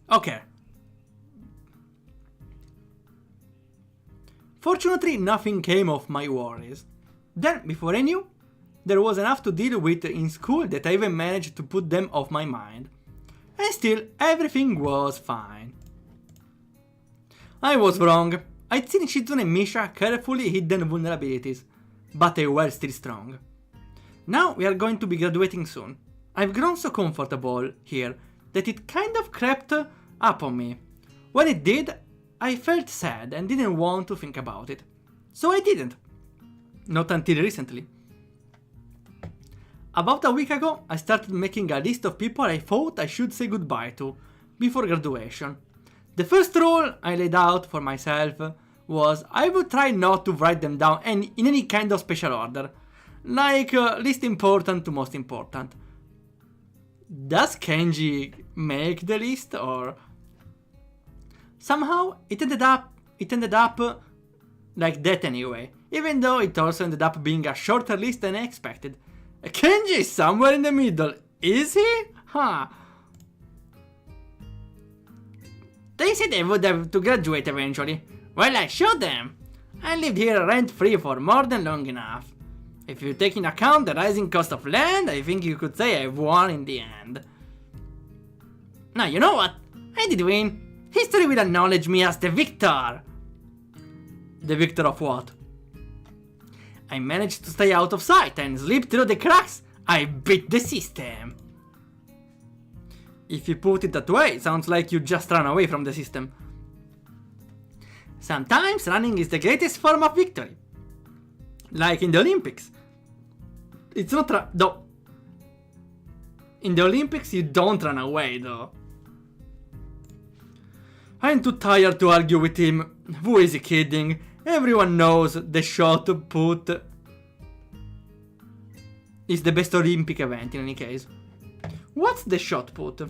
Speaker 1: Okay. Fortunately, nothing came of my worries. Then, before I knew, there was enough to deal with in school that I even managed to put them off my mind. And still, everything was fine. I was wrong. I'd seen Shizune and Misha carefully hidden vulnerabilities, but they were still strong. Now we are going to be graduating soon. I've grown so comfortable here that it kind of crept up on me. When it did, I felt sad and didn't want to think about it. So I didn't. Not until recently. About a week ago, I started making a list of people I thought I should say goodbye to before graduation. The first rule I laid out for myself was I would try not to write them down in any kind of special order, like least important to most important. Does Kenji make the list, or somehow it ended up like that anyway, even though it also ended up being a shorter list than I expected. Kenji is somewhere in the middle, is he? Huh. They said they would have to graduate eventually. Well, I showed them. I lived here rent-free for more than long enough. If you take into account the rising cost of land, I think you could say I've won in the end. Now, you know what? I did win. History will acknowledge me as the victor. The victor of what? I managed to stay out of sight and slip through the cracks. I beat the system. If you put it that way, it sounds like you just ran away from the system. Sometimes running is the greatest form of victory. Like in the Olympics. It's not though. In the Olympics you don't run away though. I'm too tired to argue with him. Who is he kidding? Everyone knows the shot put is the best Olympic event in any case. What's the shot put?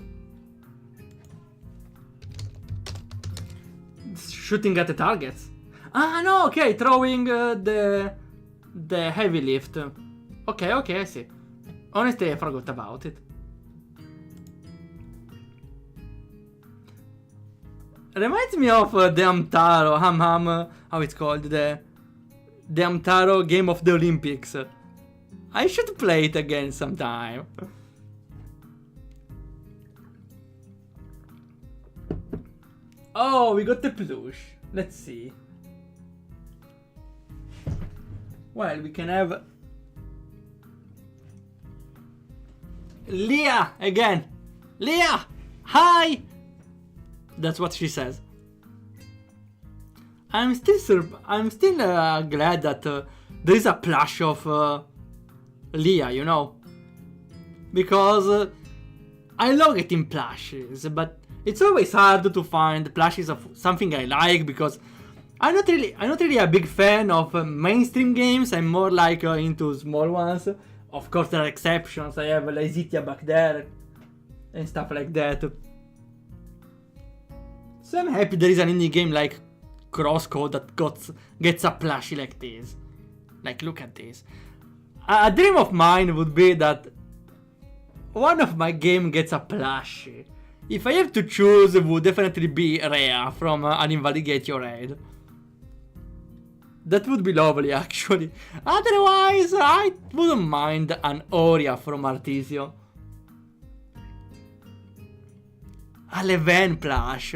Speaker 1: Shooting at the targets. Ah no, okay, throwing the heavy lift. Okay, I see. Honestly, I forgot about it. Reminds me of the Amtaro, how it's called, the Amtaro game of the Olympics. I should play it again sometime. Oh, we got the plush. Let's see. Well, we can have Leah again. Leah, hi. That's what she says. I'm still glad that there is a plush of Leah, you know, because I love getting plushes, but it's always hard to find plushes of something I like because I'm not really a big fan of mainstream games. I'm more like into small ones. Of course, there are exceptions. I have Lysitia back there and stuff like that. So I'm happy there is an indie game like Crosscode that gets a plushie like this. Like, look at this. A dream of mine would be that one of my game gets a plushie. If I have to choose, it would definitely be Rhea from An Invalidate Your Raid. That would be lovely, actually. Otherwise, I wouldn't mind an Oria from Artisio. A Leven plush.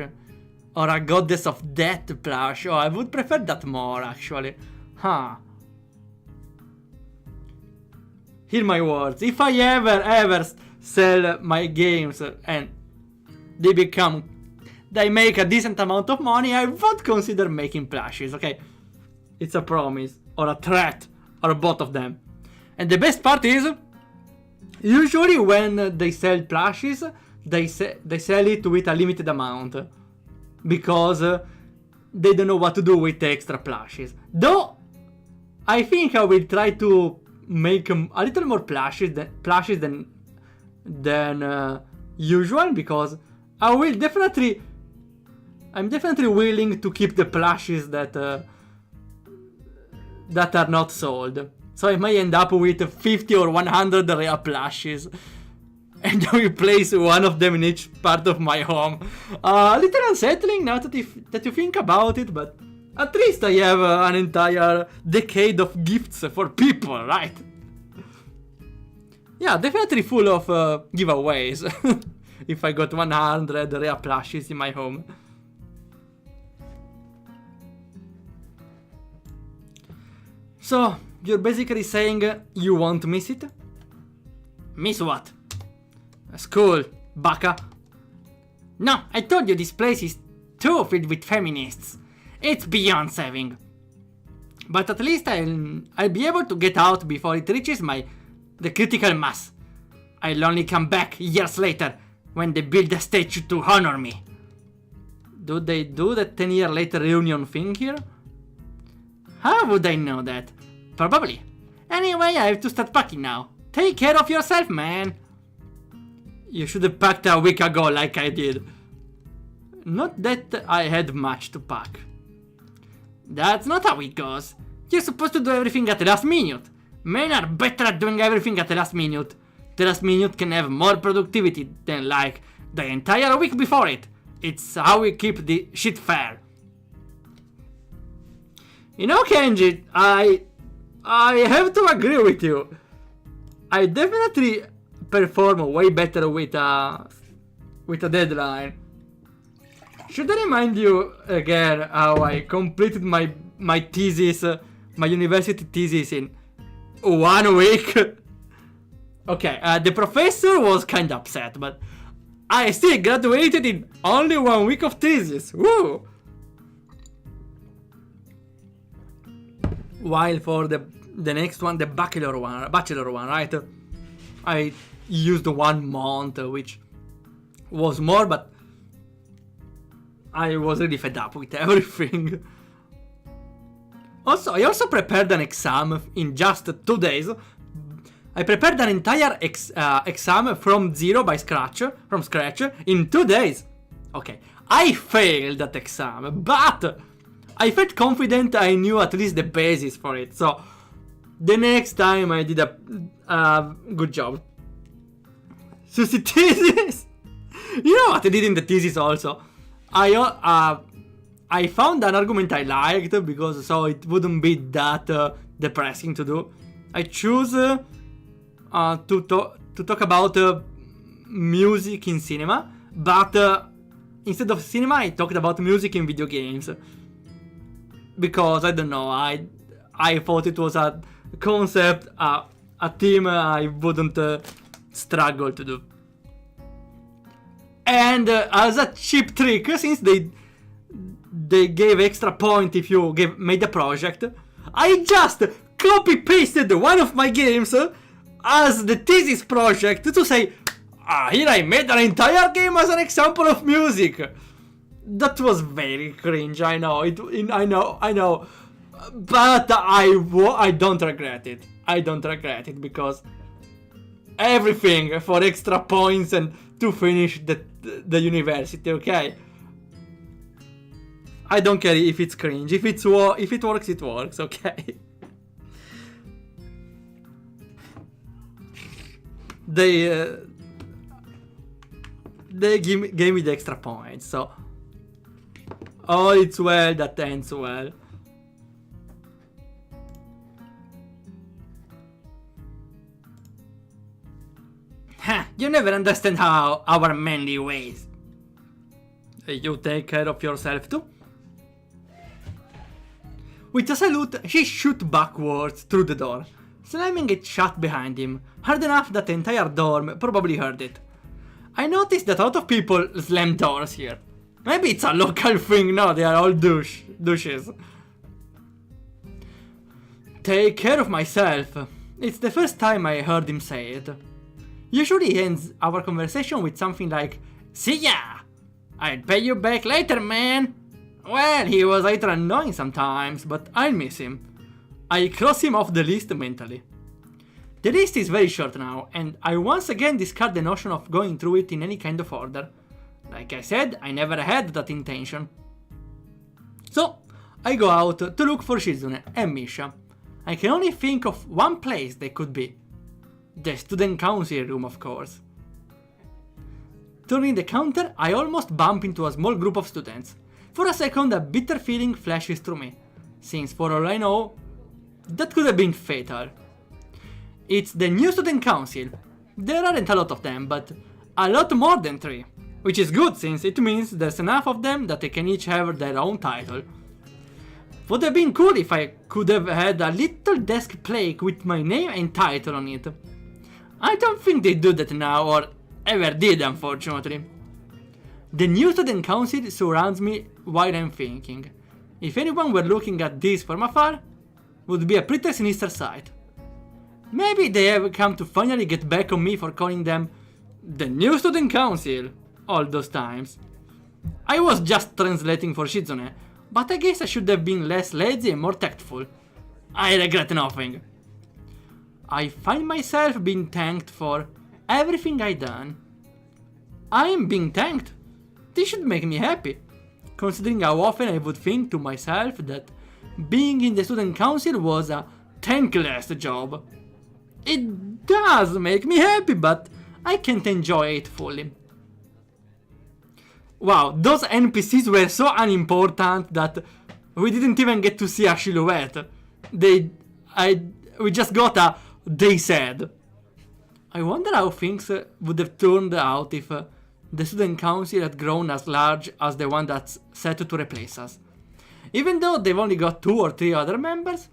Speaker 1: Or a Goddess of Death plush. Oh, I would prefer that more, actually. Huh. Hear my words. If I ever sell my games and they make a decent amount of money, I won't consider making plushes, okay? It's a promise, or a threat, or both of them. And the best part is, usually when they sell plushes, they sell it with a limited amount. Because they don't know what to do with the extra plushes. Though, I think I will try to make a little more plushes than usual, because I'm definitely willing to keep the plushes that are not sold. So I may end up with 50 or 100 rare plushes, and I will place one of them in each part of my home. A little unsettling now that you think about it, but at least I have an entire decade of gifts for people, right? Yeah, definitely full of giveaways. If I got 100 rare plushes in my home. So, you're basically saying you won't miss it? Miss what? School, baka. No, I told you this place is too filled with feminists. It's beyond saving. But at least I'll be able to get out before it reaches the critical mass. I'll only come back years later when they build a statue to honor me. Do they do the 10-year later reunion thing here? How would I know that? Probably. Anyway, I have to start packing now. Take care of yourself, man. You should have packed a week ago like I did. Not that I had much to pack. That's not how it goes. You're supposed to do everything at the last minute. Men are better at doing everything at the last minute. The last minute can have more productivity than like the entire week before it. It's how we keep the shit fair. You know, Kenji, I have to agree with you. I definitely perform way better with a deadline. Should I remind you again how I completed my thesis, my university thesis in 1 week? Okay, the professor was kinda upset, but I still graduated in only 1 week of thesis. Woo! While for the next one, the bachelor one, right? I used 1 month, which was more, but I was really fed up with everything. Also, I also prepared an exam in just 2 days. I prepared an entire exam from scratch in 2 days. Okay, I failed that exam, but I felt confident I knew at least the basis for it. So the next time I did a good job. So the thesis, you know what I did in the thesis also? I found an argument I liked because so it wouldn't be that depressing to do. I choose to talk about music in cinema, but instead of cinema, I talked about music in video games. Because I don't know, I thought it was a concept, a theme I wouldn't struggle to do. And as a cheap trick, since they gave extra point if you made a project, I just copy-pasted one of my games as the thesis project to say, here I made an entire game as an example of music. That was very cringe, I know, I know, but I don't regret it. I don't regret it because everything for extra points and to finish the university, okay? I don't care if it's cringe. If it works, it works, okay? They gave me the extra points, so all it's well that ends well. You never understand how our manly ways. You take care of yourself too. With a salute, he shot backwards through the door, slamming it shut behind him, hard enough that the entire dorm probably heard it. I noticed that a lot of people slam doors here. Maybe it's a local thing, no, they are all douches. Take care of myself. It's the first time I heard him say it. Usually he ends our conversation with something like, "See ya! I'll pay you back later, man!" Well, he was a little annoying sometimes, but I'll miss him. I cross him off the list mentally. The list is very short now, and I once again discard the notion of going through it in any kind of order. Like I said, I never had that intention. So, I go out to look for Shizune and Misha. I can only think of one place they could be. The student council room, of course. Turning the counter, I almost bump into a small group of students. For a second, a bitter feeling flashes through me, since for all I know, that could have been fatal. It's the new student council. There aren't a lot of them, but a lot more than 3. Which is good, since it means there's enough of them that they can each have their own title. Would have been cool if I could have had a little desk plaque with my name and title on it. I don't think they do that now, or ever did, unfortunately. The new student council surrounds me while I'm thinking. If anyone were looking at this from afar, would be a pretty sinister sight. Maybe they have come to finally get back on me for calling them the new student council all those times. I was just translating for Shizune, but I guess I should have been less lazy and more tactful. I regret nothing. I find myself being thanked for everything I done. I am being thanked. This should make me happy, considering how often I would think to myself that being in the student council was a thankless job. It does make me happy, but I can't enjoy it fully. Wow, those NPCs were so unimportant that we didn't even get to see a silhouette. We just got a "they said." I wonder how things would have turned out if the student council had grown as large as the one that's set to replace us. Even though they've only got 2 or 3 other members,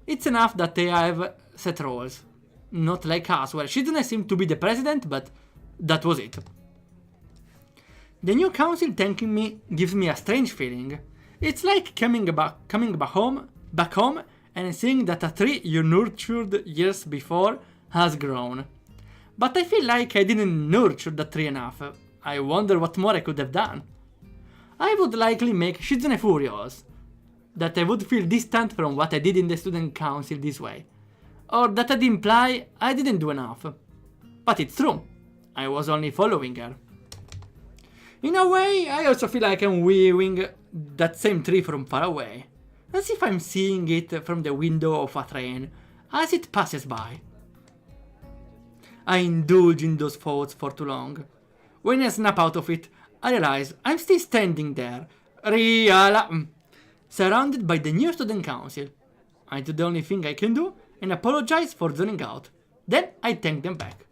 Speaker 1: it's enough that they have set roles. Not like us, where Shizune seemed to be the president, but that was it. The new council thanking me gives me a strange feeling. It's like coming back home, and seeing that a tree you nurtured years before has grown. But I feel like I didn't nurture the tree enough. I wonder what more I could have done. I would likely make Shizune furious. That I would feel distant from what I did in the student council this way. Or that I'd imply I didn't do enough. But it's true. I was only following her. In a way, I also feel like I'm viewing that same tree from far away. As if I'm seeing it from the window of a train as it passes by. I indulge in those thoughts for too long. When I snap out of it, I realize I'm still standing there, surrounded by the new student council. I do the only thing I can do and apologize for zoning out. Then I thank them back.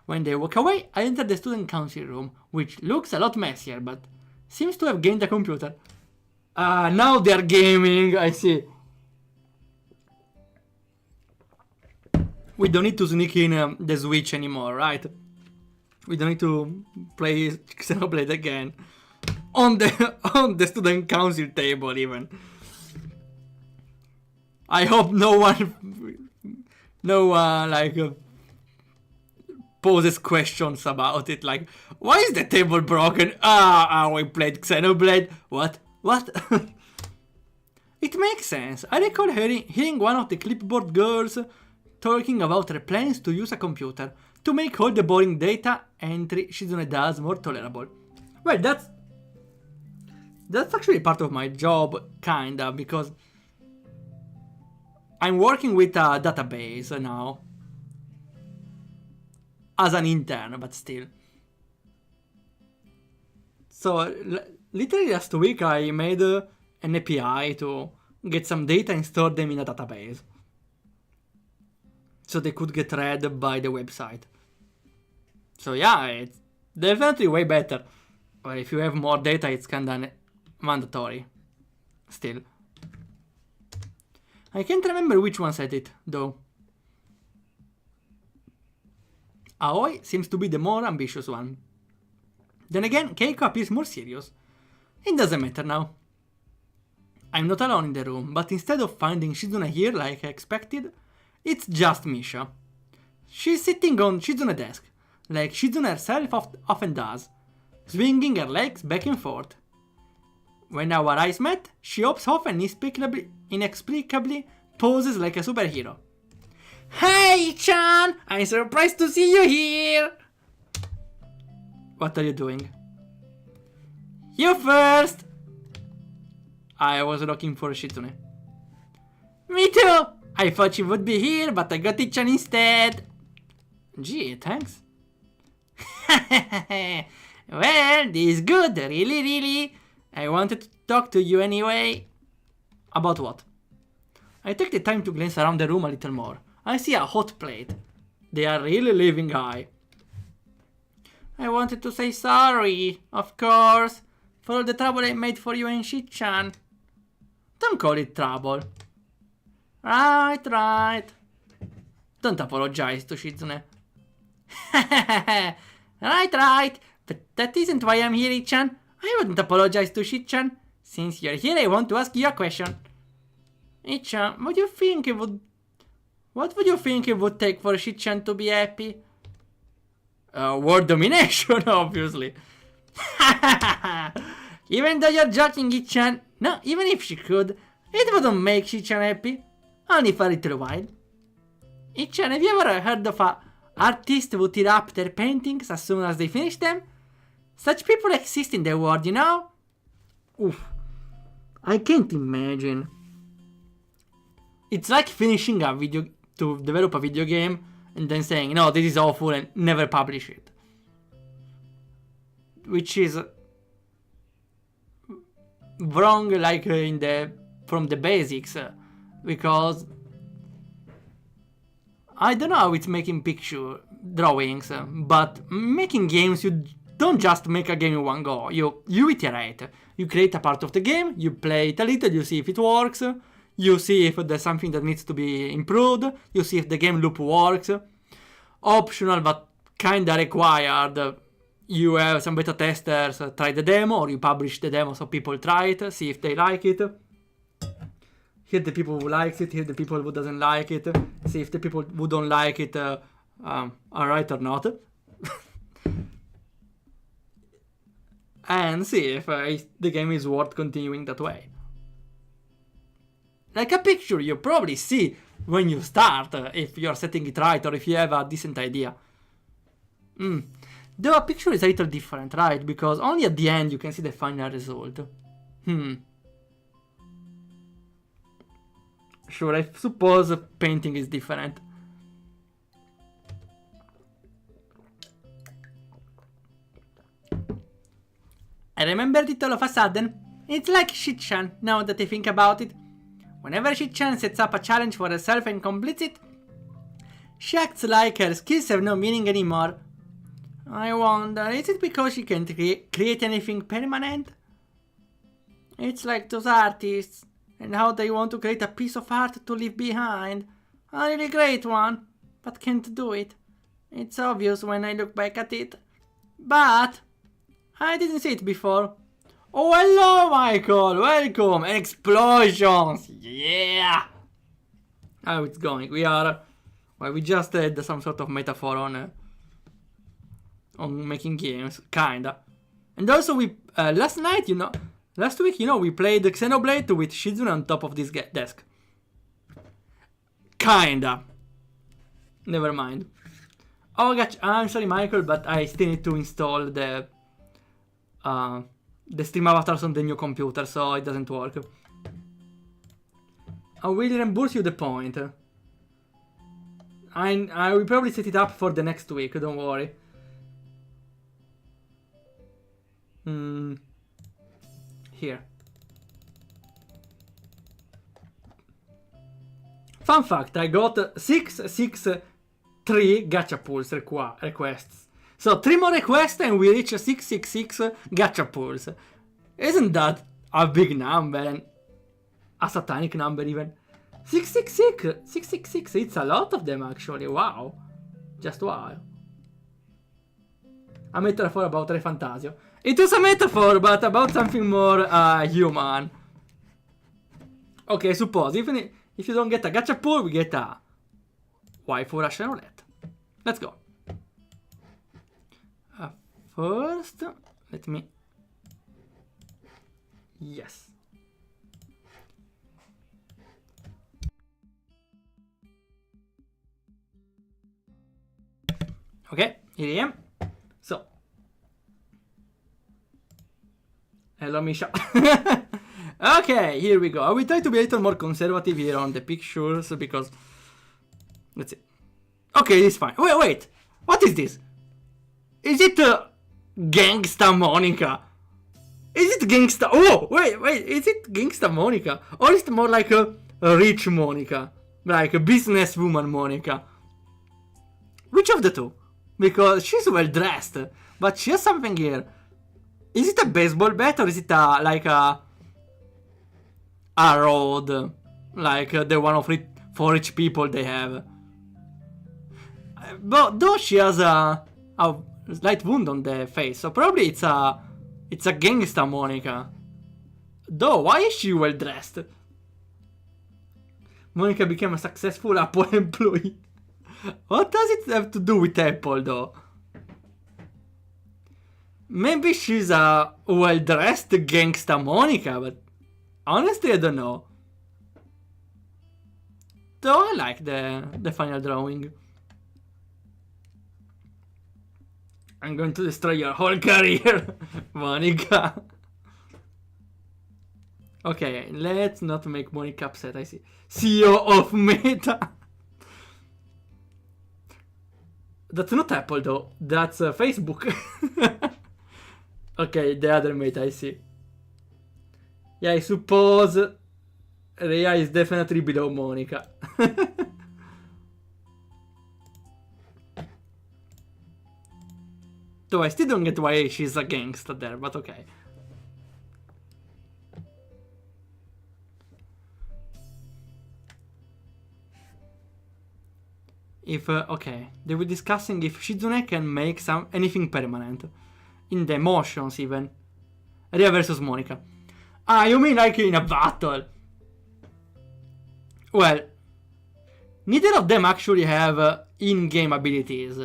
Speaker 1: When they walk away, I enter the student council room, which looks a lot messier, but seems to have gained a computer. Now they're gaming, I see. We don't need to sneak in the Switch anymore, right? We don't need to play Xenoblade again. On the student council table, even. I hope no one poses questions about it, like, why is the table broken? We played Xenoblade. What? It makes sense. I recall hearing one of the clipboard girls talking about her plans to use a computer to make all the boring data entry Shizune does more tolerable. Well, that's actually part of my job, kinda, because I'm working with a database now. As an intern, but still. So, literally last week I made an API to get some data and store them in a database. So they could get read by the website. So yeah, it's definitely way better. But if you have more data, it's kinda mandatory. Still. I can't remember which one said it, though. Aoi seems to be the more ambitious one. Then again, Keiko appears more serious. It doesn't matter now. I'm not alone in the room, but instead of finding Shizune here like I expected, it's just Misha. She's sitting on Shizune's desk, like Shizune herself often does, swinging her legs back and forth. When our eyes met, she hops off and inexplicably poses like a superhero. Hey, Chan! I'm surprised to see you here! What are you doing? You first! I was looking for Shizune. Me too! I thought she would be here, but I got Ichan instead. Gee, thanks. Well, this is good, really. I wanted to talk to you anyway. About what? I take the time to glance around the room a little more. I see a hot plate. They are really living high. I wanted to say sorry, of course, for all the trouble I made for you and Shichan. Don't call it trouble. Right. Don't apologize to Shizune. Right. But that isn't why I'm here, Ichan. I wouldn't apologize to Shichan. Since you're here, I want to ask you a question. Ichan, what do you think it would take for Shichan to be happy? World domination, obviously. Even though you're joking, Ichan. No, even if she could, it wouldn't make Shichan happy. Only for a little while. Ichan, have you ever heard of an artist who tear up their paintings as soon as they finish them? Such people exist in the world, you know? Oof. I can't imagine. It's like finishing to develop a video game and then saying, no, this is awful and never publish it. Which is wrong, like from the basics, because I don't know how it's making drawings, but making games, you don't just make a game in one go. You iterate. You create a part of the game, you play it a little, you see if it works, you see if there's something that needs to be improved, you see if the game loop works. Optional, but kinda required. You have some beta testers try the demo, or you publish the demo so people try it, see if they like it. Hear the people who likes it, hear the people who doesn't like it, see if the people who don't like it are right or not. And see if the game is worth continuing that way. Like a picture you probably see when you start, if you're setting it right or if you have a decent idea. Though a picture is a little different, right? Because only at the end you can see the final result. Sure, I suppose painting is different. I remembered it all of a sudden. It's like Shichan, now that I think about it. Whenever Shichan sets up a challenge for herself and completes it, she acts like her skills have no meaning anymore. I wonder, is it because she can't create anything permanent? It's like those artists, and how they want to create a piece of art to leave behind. A really great one, but can't do it. It's obvious when I look back at it. But I didn't see it before. Oh, hello, Michael! Welcome! Explosions! Yeah! How it's going? We just had some sort of metaphor on making games, kinda. And also last week, we played Xenoblade with Shizune on top of this desk. Kinda. Never mind. Oh, gosh, I'm sorry, Michael, but I still need to install the Steam avatars on the new computer, so it doesn't work. I will reimburse you the point. I will probably set it up for the next week, don't worry. Here. Fun fact, I got 663 gacha pulls requests. So 3 more requests and we reach 666 gacha pulls. Isn't that a big number and a satanic number even? 666, it's a lot of them actually, wow. Just wow. A metaphor about Re Fantasio. It was a metaphor, but about something more human. Okay, suppose, even if you don't get a gacha pull, we get a waifu Russian roulette. Let's go. First, let me... Yes. Okay, here I am. So. Hello, Misha. Okay, here we go. I will try to be a little more conservative here on the pictures because... Let's see. Okay, it's fine. Wait. What is this? Is it Gangsta Monica? Is it Gangsta... Oh, wait. Is it Gangsta Monica? Or is it more like a rich Monica? Like a businesswoman Monica? Which of the two? Because she's well dressed, but she has something here. Is it a baseball bat or is it like a rod, like the one for rich people they have? But though she has a slight wound on the face, so probably it's a gangsta Monica. Though why is she well dressed? Monica became a successful Apple employee. What does it have to do with Apple, though? Maybe she's a well-dressed gangsta Monica, but honestly, I don't know. Though I like the final drawing. I'm going to destroy your whole career, Monica. Okay, let's not make Monica upset, I see. CEO of Meta. That's not Apple though, that's Facebook. Okay, the other Meta, I see. Yeah, I suppose Rhea is definitely below Monica. Though I still don't get why she's a gangster there, but okay. If, okay, they were discussing if Shizune can make anything permanent. In the emotions even. Rhea versus Monica. Ah, you mean like in a battle? Well, neither of them actually have in-game abilities.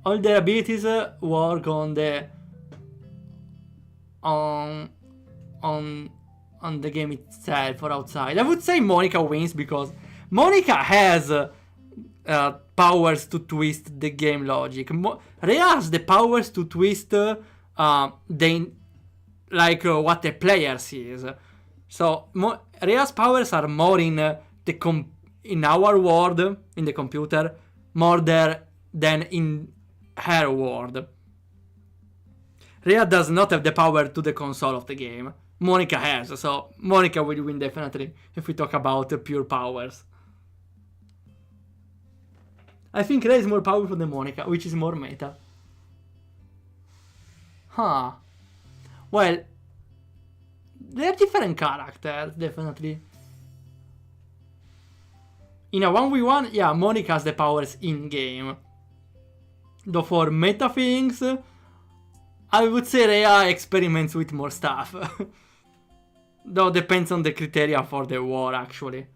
Speaker 1: All their abilities work on the... on the game itself or outside. I would say Monica wins because Monica has... powers to twist the game logic. Rhea has the powers to twist what the player sees. So Rhea's powers are more in in our world, in the computer, more than in her world. Rhea does not have the power to the console of the game. Monica has, so Monica will win definitely if we talk about pure powers. I think Rhea is more powerful than Monica, which is more meta. Huh. Well, they're different characters, definitely. In a 1v1, yeah, Monica has the powers in-game. Though for meta things, I would say Rhea experiments with more stuff. Though depends on the criteria for the war, actually.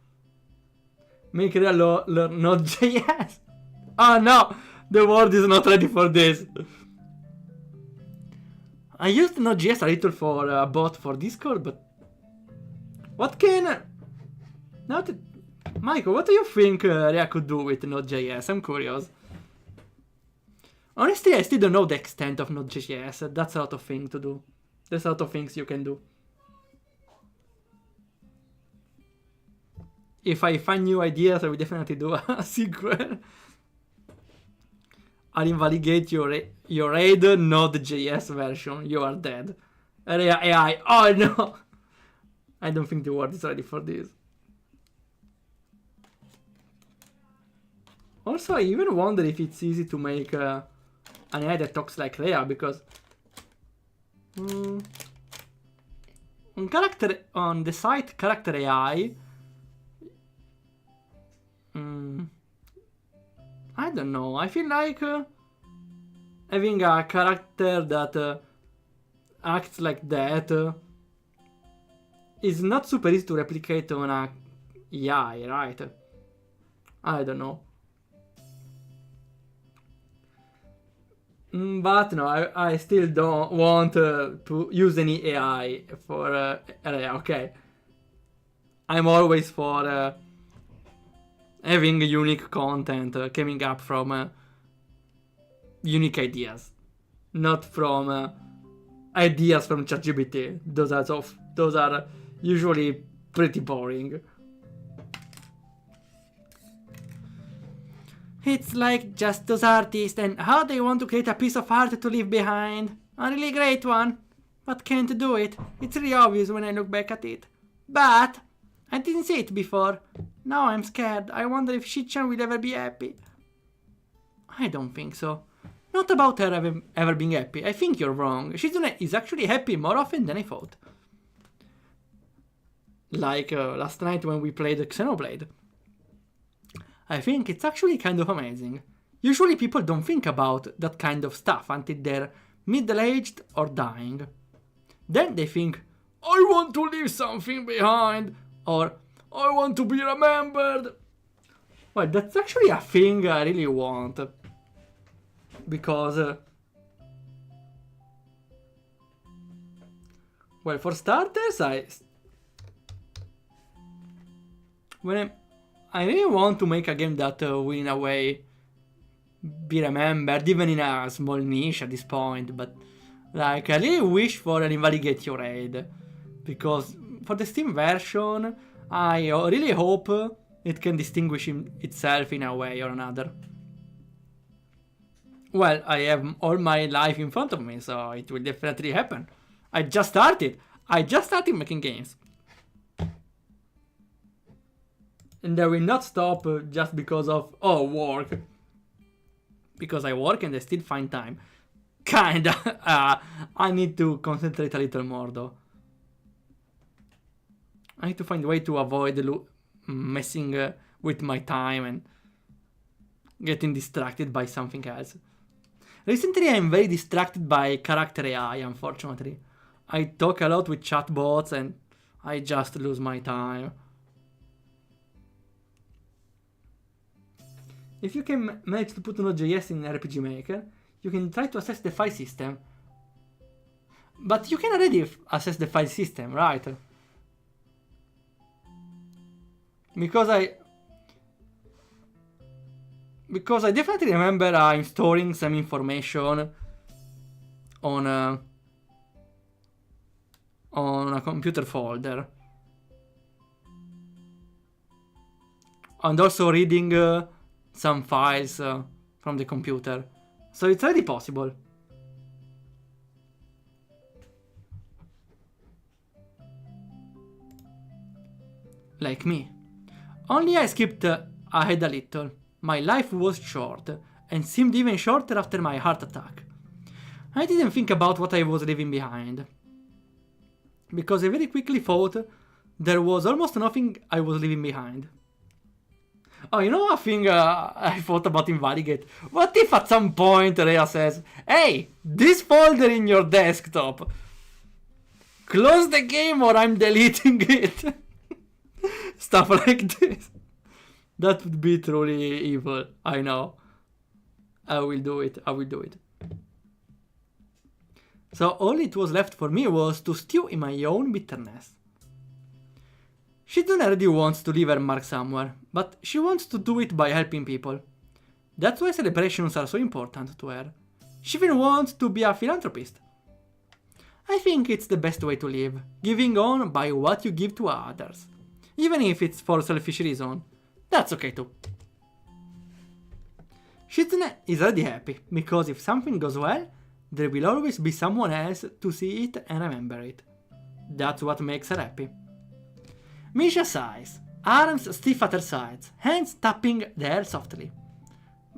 Speaker 1: Make Rhea learn Node.js. Oh no, the world is not ready for this. I used Node.js a little for a bot for Discord, but... What can... Michael, what do you think Rhea could do with Node.js? I'm curious. Honestly, I still don't know the extent of Node.js. That's a lot of things to do. There's a lot of things you can do. If I find new ideas, I will definitely do a sequel. I'll invalidate your raid Node.js version. You are dead. Rhea AI. Oh no! I don't think the world is ready for this. Also, I even wonder if it's easy to make an AI that talks like Rhea, because on the site character AI, I don't know. I feel like having a character that acts like that is not super easy to replicate on a AI, right? I don't know. But no, I still don't want to use any AI for okay. I'm always for having unique content coming up from unique ideas, not from ideas from ChatGPT. Those are usually pretty boring. It's like just those artists and how they want to create a piece of art to leave behind. A really great one. But can't do it. It's really obvious when I look back at it. But I didn't see it before. Now I'm scared. I wonder if Shichan will ever be happy. I don't think so. Not about her ever being happy. I think you're wrong. Shizune is actually happy more often than I thought. Like last night when we played Xenoblade. I think it's actually kind of amazing. Usually people don't think about that kind of stuff until they're middle-aged or dying. Then they think, I want to leave something behind, or I want to be remembered. Well, that's actually a thing I really want. Because, well, for starters, I really want to make a game that will in a way be remembered, even in a small niche at this point, but like I really wish for an Invalidate Your Raid, because for the Steam version I really hope it can distinguish itself in a way or another. Well, I have all my life in front of me, so it will definitely happen. I just started making games. And I will not stop just because of, work. Because I work and I still find time. Kinda. I need to concentrate a little more though. I need to find a way to avoid messing with my time and getting distracted by something else. Recently I'm very distracted by character AI, unfortunately. I talk a lot with chatbots and I just lose my time. If you can manage to put Node.js in RPG Maker, you can try to access the file system. But you can already access the file system, right? Because I definitely remember storing some information on a computer folder. And also reading some files from the computer. So it's already possible. Like me. Only I skipped ahead a little. My life was short, and seemed even shorter after my heart attack. I didn't think about what I was leaving behind. Because I very quickly thought there was almost nothing I was leaving behind. Oh, you know a thing I thought about Invalidate? What if at some point Rhea says, hey, this folder in your desktop, close the game or I'm deleting it. Stuff like this. That would be truly evil, I know. I will do it. So all it was left for me was to stew in my own bitterness. Shizune already wants to leave her mark somewhere, but she wants to do it by helping people. That's why celebrations are so important to her. She even wants to be a philanthropist. I think it's the best way to live, giving on by what you give to others. Even if it's for selfish reason, that's okay too. Shizune is already happy, because if something goes well, there will always be someone else to see it and remember it. That's what makes her happy. Misha sighs, arms stiff at her sides, hands tapping the air softly.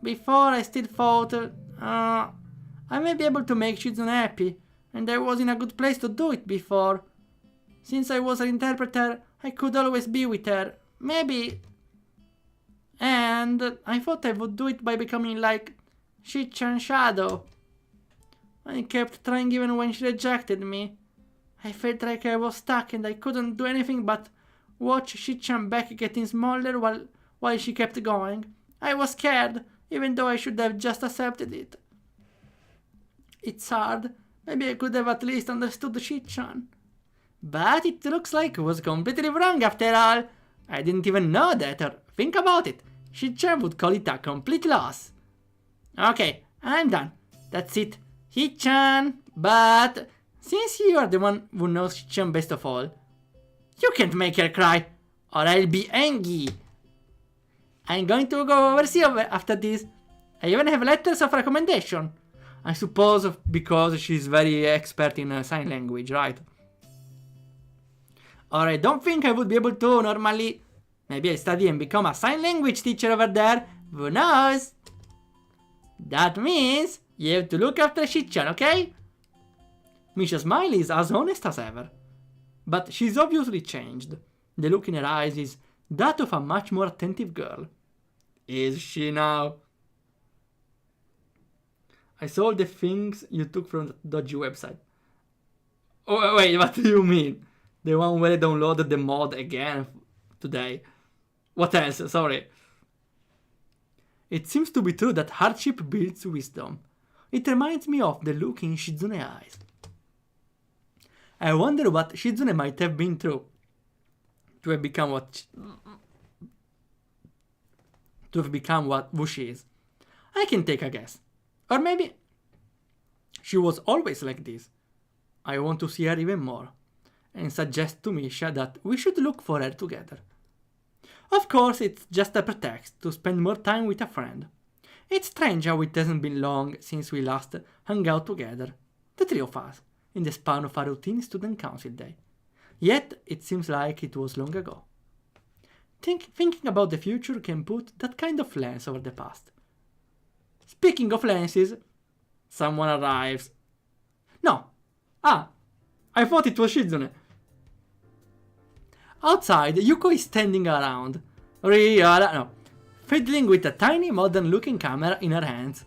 Speaker 1: Before I still thought, I may be able to make Shizune happy, and I was in a good place to do it before. Since I was an interpreter, I could always be with her. Maybe. And I thought I would do it by becoming like Shichan Shadow. I kept trying even when she rejected me. I felt like I was stuck and I couldn't do anything but watch Shichan back getting smaller while she kept going. I was scared, even though I should have just accepted it. It's hard. Maybe I could have at least understood Shichan. But it looks like I was completely wrong after all. I didn't even know that or think about it. Shichan would call it a complete loss. Okay, I'm done. That's it. Shichan, but since you are the one who knows Shichan best of all, you can't make her cry, or I'll be angry. I'm going to go oversee after this. I even have letters of recommendation. I suppose because she's very expert in sign language, right? Or I don't think I would be able to normally. Maybe I study and become a sign language teacher over there. Who knows? That means you have to look after Shichan, okay? Misha's smile is as honest as ever. But she's obviously changed. The look in her eyes is that of a much more attentive girl. Is she now? I saw the things you took from the dodgy website. Oh, wait, what do you mean? The one where I downloaded the mod again today. What else? Sorry. It seems to be true that hardship builds wisdom. It reminds me of the look in Shizune's eyes. I wonder what Shizune might have been through to have become who she is. I can take a guess. Or maybe she was always like this. I want to see her even more and suggest to Misha that we should look for her together. Of course, it's just a pretext to spend more time with a friend. It's strange how it hasn't been long since we last hung out together, the three of us, in the span of a routine student council day. Yet, it seems like it was long ago. Thinking about the future can put that kind of lens over the past. Speaking of lenses, someone arrives. No. I thought it was Shizune. Outside, Yuko is standing around, fiddling with a tiny modern-looking camera in her hands.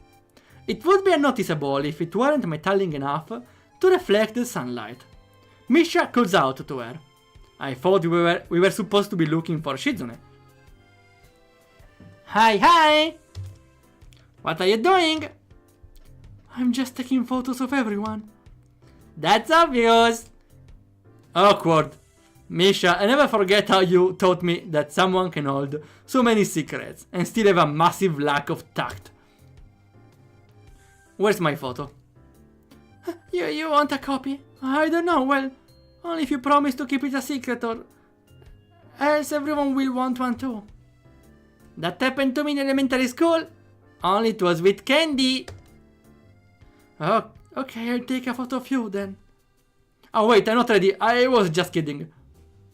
Speaker 1: It would be unnoticeable if it weren't metallic enough to reflect the sunlight. Misha calls out to her. I thought we were supposed to be looking for Shizune. Hi! What are you doing? I'm just taking photos of everyone. That's obvious. Awkward. Misha, I never forget how you taught me that someone can hold so many secrets and still have a massive lack of tact. Where's my photo? You want a copy? I don't know, well, only if you promise to keep it a secret or else everyone will want one too. That happened to me in elementary school, only it was with candy. Oh, okay, I'll take a photo of you then. Oh wait, I'm not ready, I was just kidding.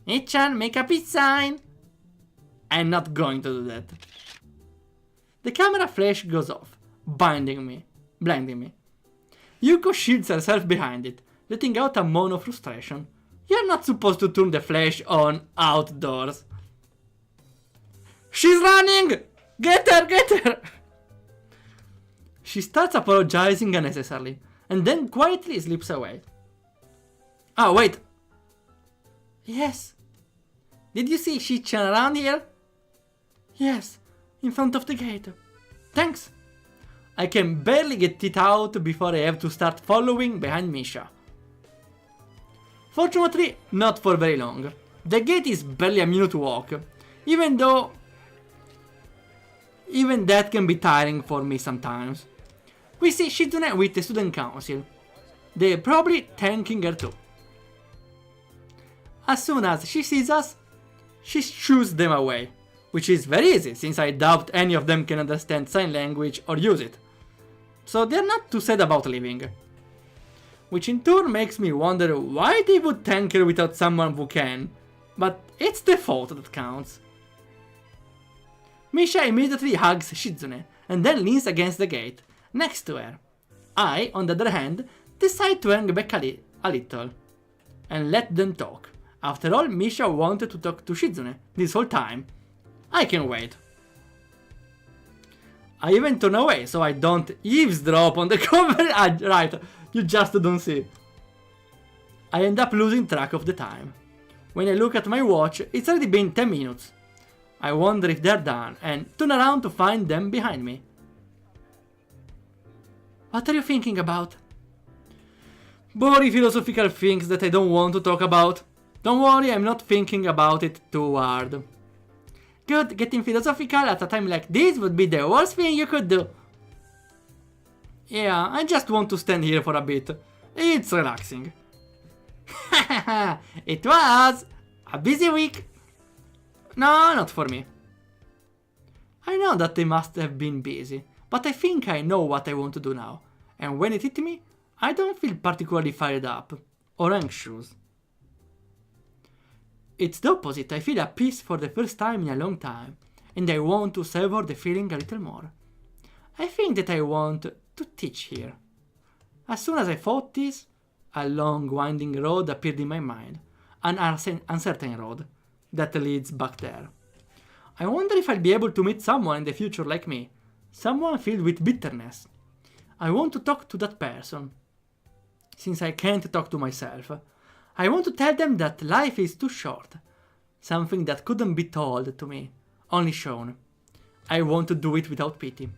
Speaker 1: Ichan, make a peace sign. I'm not going to do that. The camera flash goes off, blinding me. Yuko shields herself behind it, letting out a moan of frustration. You're not supposed to turn the flash on outdoors. She's running! Get her! She starts apologizing unnecessarily, and then quietly slips away. Oh, wait. Yes. Did you see Shichan around here? Yes, in front of the gate. Thanks. I can barely get it out before I have to start following behind Misha. Fortunately, not for very long. The gate is barely a minute walk, even that can be tiring for me sometimes. We see Shizune with the student council. They're probably thanking her too. As soon as she sees us, she shoos them away, which is very easy since I doubt any of them can understand sign language or use it. So they're not too sad about leaving. Which in turn makes me wonder why they would thank her without someone who can, but it's the thought that counts. Misha immediately hugs Shizune and then leans against the gate, next to her. I, on the other hand, decide to hang back a little and let them talk. After all, Misha wanted to talk to Shizune this whole time. I can wait. I even turn away so I don't eavesdrop on the conversation. Right, you just don't see. I end up losing track of the time. When I look at my watch, it's already been 10 minutes. I wonder if they're done and turn around to find them behind me. What are you thinking about? Boring philosophical things that I don't want to talk about. Don't worry, I'm not thinking about it too hard. Good, getting philosophical at a time like this would be the worst thing you could do. Yeah, I just want to stand here for a bit. It's relaxing. It was a busy week. No, not for me. I know that they must have been busy, but I think I know what I want to do now. And when it hit me, I don't feel particularly fired up or anxious. It's the opposite. I feel at peace for the first time in a long time, and I want to savor the feeling a little more. I think that I want to teach here. As soon as I thought this, a long winding road appeared in my mind, an uncertain road that leads back there. I wonder if I'll be able to meet someone in the future like me, someone filled with bitterness. I want to talk to that person. Since I can't talk to myself, I want to tell them that life is too short, something that couldn't be told to me, only shown. I want to do it without pity.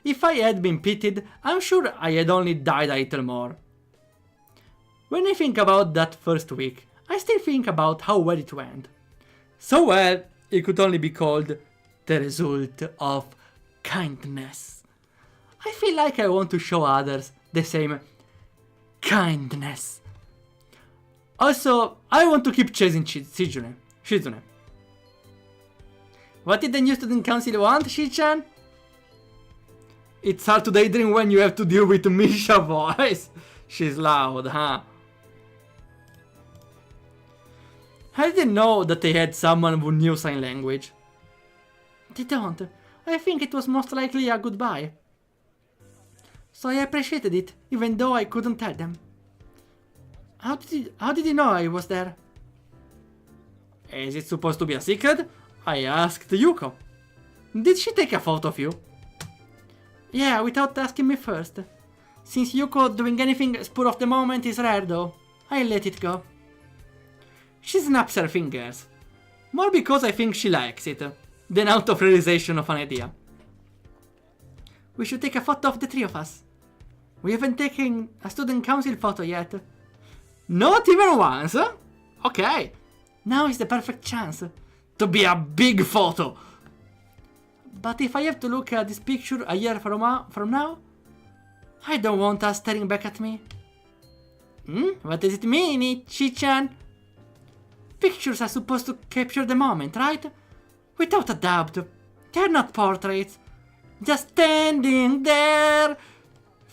Speaker 1: If I had been pitied, I'm sure I had only died a little more. When I think about that first week, I still think about how well it went. So well, it could only be called the result of kindness. I feel like I want to show others the same kindness. Also, I want to keep chasing Shizune. What did the new student council want, Shi-chan? It's hard to daydream when you have to deal with Misha voice. She's loud, huh? I didn't know that they had someone who knew sign language. They don't. I think it was most likely a goodbye. So I appreciated it, even though I couldn't tell them. How did you know I was there? Is it supposed to be a secret? I asked Yuko. Did she take a photo of you? Yeah, without asking me first. Since Yuko doing anything spur of the moment is rare though, I let it go. She snaps her fingers. More because I think she likes it, than out of realization of an idea. We should take a photo of the three of us. We haven't taken a student council photo yet. Not even once? Okay. Now is the perfect chance to be a big photo. But if I have to look at this picture a year from now, I don't want us staring back at me. What does it mean, Ichi-chan? Pictures are supposed to capture the moment, right? Without a doubt. They're not portraits. Just standing there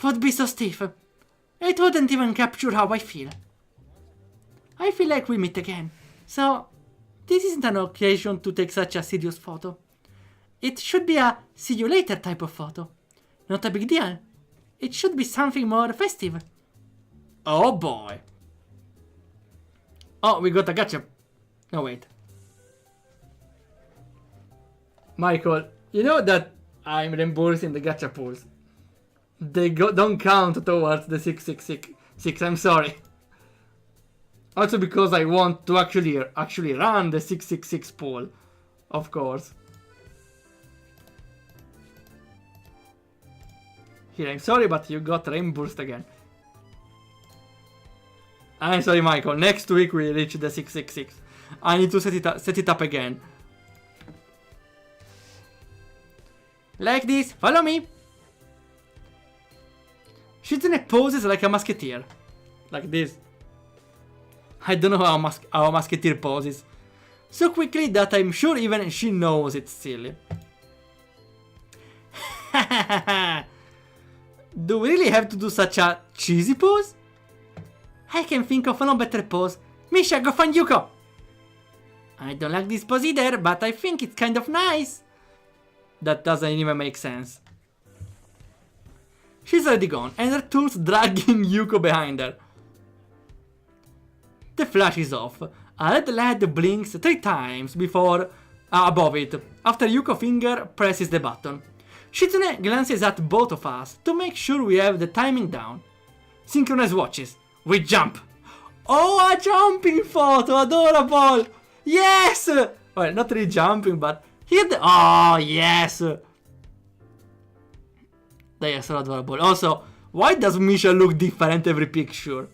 Speaker 1: would be so stiff. It wouldn't even capture how I feel. I feel like we meet again. So, this isn't an occasion to take such a serious photo. It should be a see you later type of photo. Not a big deal. It should be something more festive. Oh boy. Oh, we got a gacha. No, wait. Michael, you know that I'm reimbursing the gacha pools. They don't count towards the 666. I'm sorry. Also because I want to actually run the 666 pool. Of course. Here, I'm sorry, but you got reimbursed again. I'm sorry, Michael. Next week we reach the 666. I need to set it up again. Like this. Follow me. Shizune poses like a musketeer. Like this. I don't know how a musketeer poses. So quickly that I'm sure even she knows it's silly. Do we really have to do such a cheesy pose? I can think of no better pose. Misha, go find Yuko! I don't like this pose either, but I think it's kind of nice. That doesn't even make sense. She's already gone, and her tools dragging Yuko behind her. The flash is off. A red LED blinks 3 times before above it, after Yuko's finger presses the button. Shizune glances at both of us to make sure we have the timing down. Synchronized watches. We jump. Oh, a jumping photo, adorable! Yes! Well, not really jumping, but here the... Oh, yes! They are so adorable. Also, why does Misha look different every picture?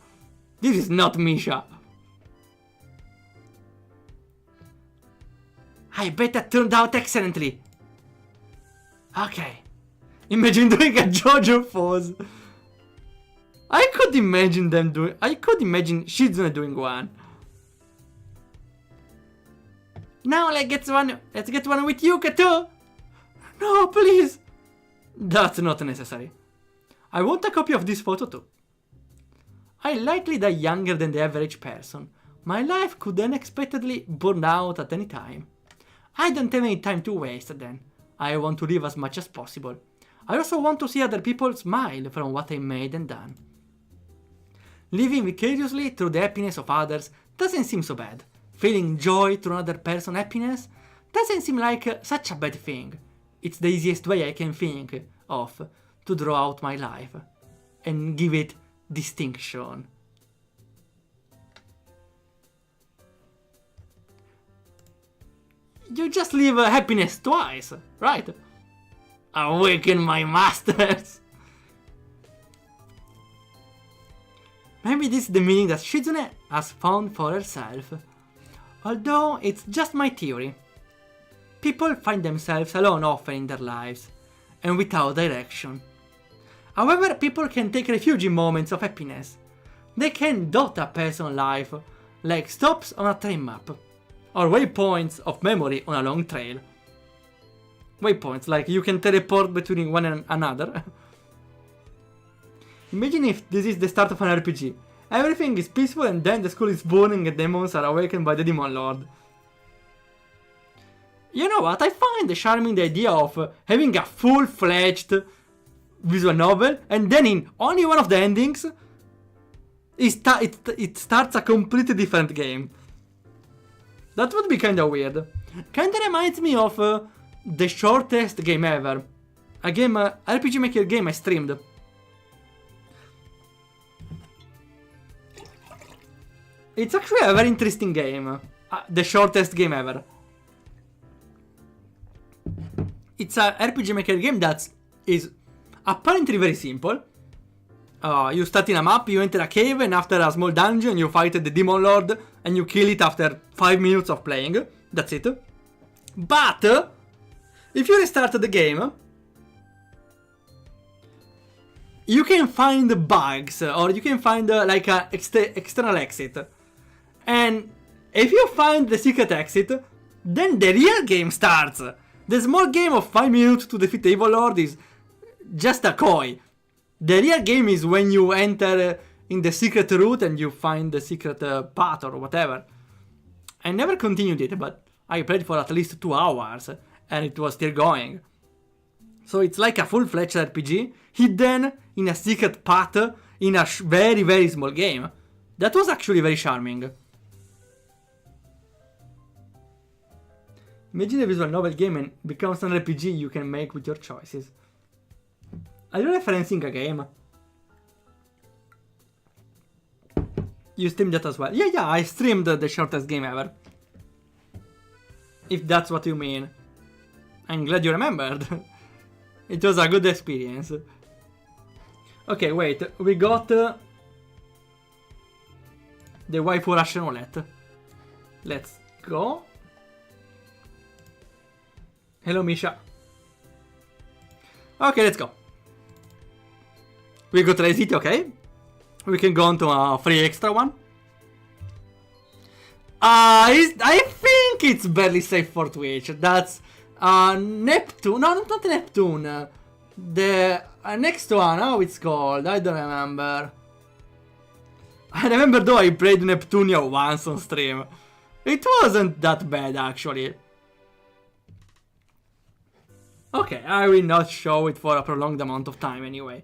Speaker 1: This is not Misha. I bet that turned out excellently. Okay. Imagine doing a JoJo pose. I could imagine Shizune doing one. Now let's get one with Yuka too. No, please. That's not necessary. I want a copy of this photo too. I likely die younger than the average person. My life could unexpectedly burn out at any time. I don't have any time to waste then. I want to live as much as possible. I also want to see other people smile from what I made and done. Living vicariously through the happiness of others doesn't seem so bad. Feeling joy through another person's happiness doesn't seem like such a bad thing. It's the easiest way I can think of to draw out my life and give it distinction. You just live happiness twice, right? Awaken my masters! Maybe this is the meaning that Shizune has found for herself. Although it's just my theory. People find themselves alone often in their lives, and without direction. However, people can take refuge in moments of happiness. They can dot a person's life, like stops on a train map, or waypoints of memory on a long trail. Waypoints, like you can teleport between one and another. Imagine if this is the start of an RPG. Everything is peaceful and then the school is burning and demons are awakened by the Demon Lord. You know what, I find charming the idea of having a full-fledged visual novel and then in only one of the endings it starts a completely different game. That would be kinda weird. Kinda reminds me of the shortest game ever. A game, RPG Maker game I streamed. It's actually a very interesting game. The shortest game ever. It's a RPG Maker game that is apparently very simple. You start in a map, you enter a cave, and after a small dungeon you fight the Demon Lord and you kill it after 5 minutes of playing. That's it. But if you restart the game, you can find bugs or you can find like an external exit. And if you find the secret exit, then the real game starts. The small game of 5 minutes to defeat the Evil Lord is just a coy. The real game is when you enter in the secret route and you find the secret path or whatever. I never continued it, but I played for at least 2 hours and it was still going. So it's like a full-fledged RPG hidden in a secret path in a very, very small game. That was actually very charming. Imagine a visual novel game and becomes an RPG you can make with your choices. Are you referencing a game? You streamed that as well? Yeah, I streamed the shortest game ever. If that's what you mean. I'm glad you remembered. It was a good experience. Okay, wait, we got the waifu Russian roulette. Let's go. Hello, Misha. Okay, let's go. We got City, okay. We can go on to a free extra one. I think it's barely safe for Twitch. That's Neptune. No, not Neptune. The next one, how it's called? I don't remember. I remember though I played Neptunia once on stream. It wasn't that bad actually. Okay, I will not show it for a prolonged amount of time anyway.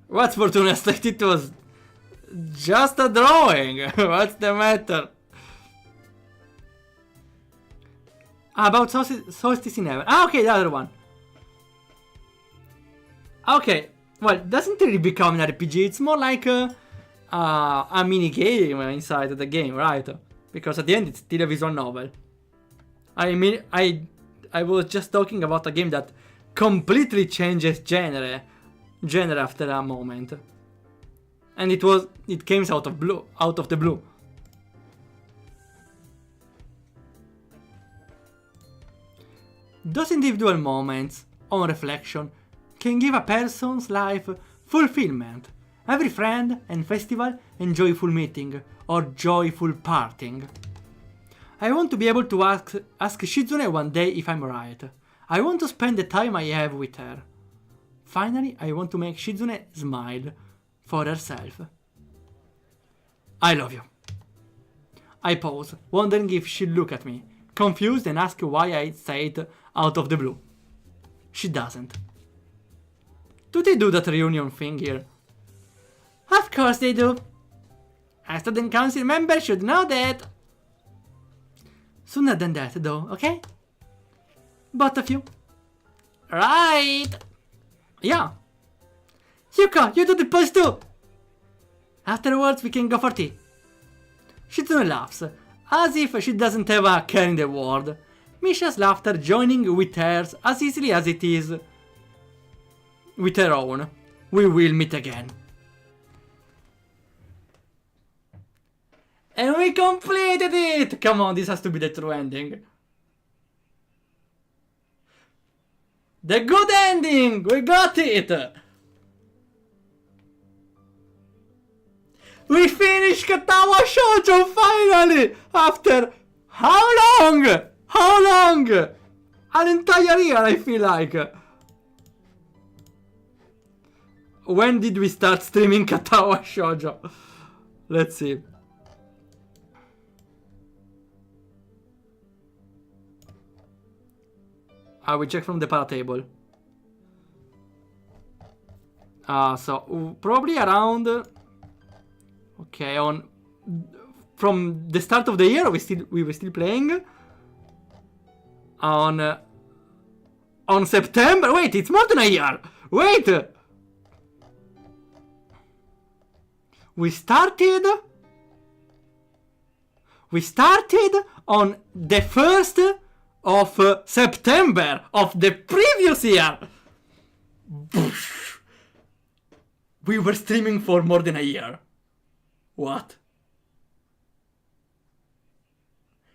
Speaker 1: What's Fortuna State? It was just a drawing. What's the matter? About Solstice in Heaven. Ah, okay, the other one. Okay, well, it doesn't really become an RPG. It's more like a mini game inside the game, right? Because at the end, it's still a visual novel. I mean, I was just talking about a game that completely changes genre after a moment, and it came out of the blue. Those individual moments, on reflection, can give a person's life fulfillment. Every friend and festival and joyful meeting, or joyful parting. I want to be able to ask Shizune one day if I'm right. I want to spend the time I have with her. Finally, I want to make Shizune smile for herself. I love you. I pause, wondering if she'll look at me, confused, and ask why I say it out of the blue. She doesn't. Do they do that reunion thing here? Of course they do. A student council member should know that. Sooner than that, though, okay? Both of you. Right. Yeah. Yuka, you do the pose too. Afterwards, we can go for tea. Shizune laughs, as if she doesn't have a care in the world. Misha's laughter joining with hers as easily as it is with her own. We will meet again. And we completed it! Come on, this has to be the true ending. The good ending! We got it! We finished Katawa Shoujo finally! After how long? How long? An entire year, I feel like. When did we start streaming Katawa Shoujo? Let's see. I will check from the para table. So probably around. Okay, from the start of the year, we were still playing. On September. Wait, it's more than a year. Wait. We started on the 1st of September of the previous year. We were streaming for more than a year. What?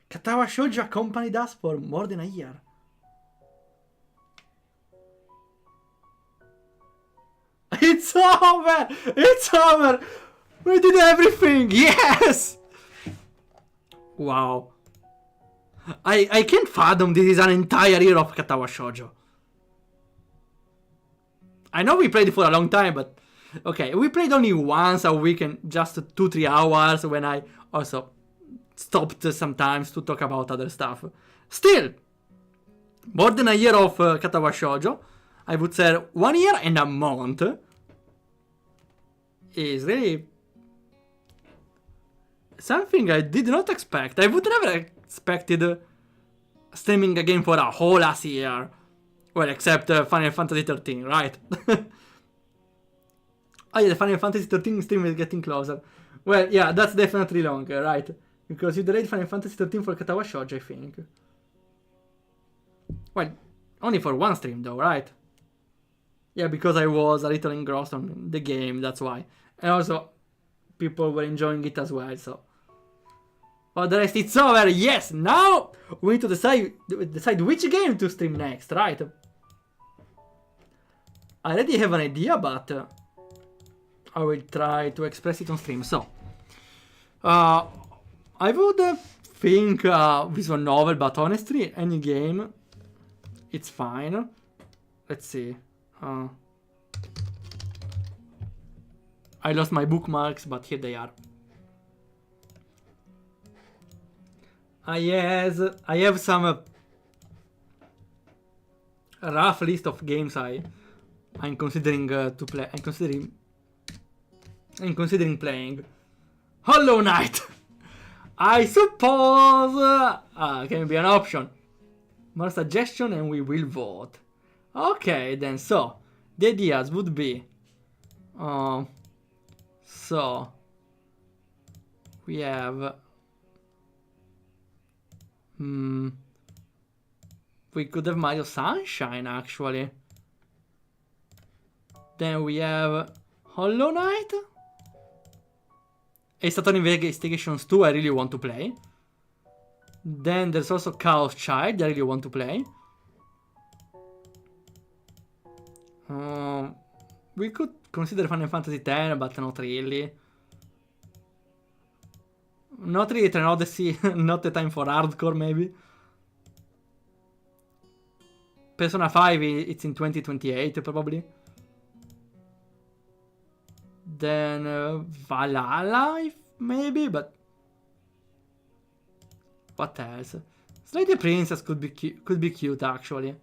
Speaker 1: Katawa Shoujo accompanied us for more than a year. It's over! It's over! We did everything! Yes! Wow. I can't fathom this is an entire year of Katawa Shoujo. I know we played it for a long time, but... Okay, we played only once a week and just 2-3 hours when I also stopped sometimes to talk about other stuff. Still, more than a year of Katawa Shoujo. I would say 1 year and a month. Is really... something I did not expect. I would never expected streaming a game for a whole ass year. Well, except Final Fantasy 13, right? Oh yeah, the Final Fantasy 13 stream is getting closer. Well, yeah, that's definitely longer, right? Because you delayed Final Fantasy 13 for Katawa Shoujo, I think. Well, only for one stream though, right? Yeah, because I was a little engrossed on the game, that's why. And also, people were enjoying it as well, so... For the rest, it's over, yes! Now, we need to decide which game to stream next, right? I already have an idea, but... I will try to express it on stream, so... I would think visual novel, but honestly, any game... It's fine. Let's see. I lost my bookmarks, but here they are. I have some rough list of games I'm considering to play. I'm considering I'm considering playing. Hollow Knight! I suppose can be an option. More suggestion and we will vote. Okay, then, so the ideas would be so we have we could have Mario Sunshine actually. Then we have Hollow Knight. Ace Attorney Investigations 2 I really want to play. Then there's also Chaos Child I really want to play. We could consider Final Fantasy X, but not really. Not really Train Odyssey, not the time for hardcore maybe. Persona 5, it's in 2028 probably. Then Valhalla, maybe, but what else? Slay Princess could be cute actually.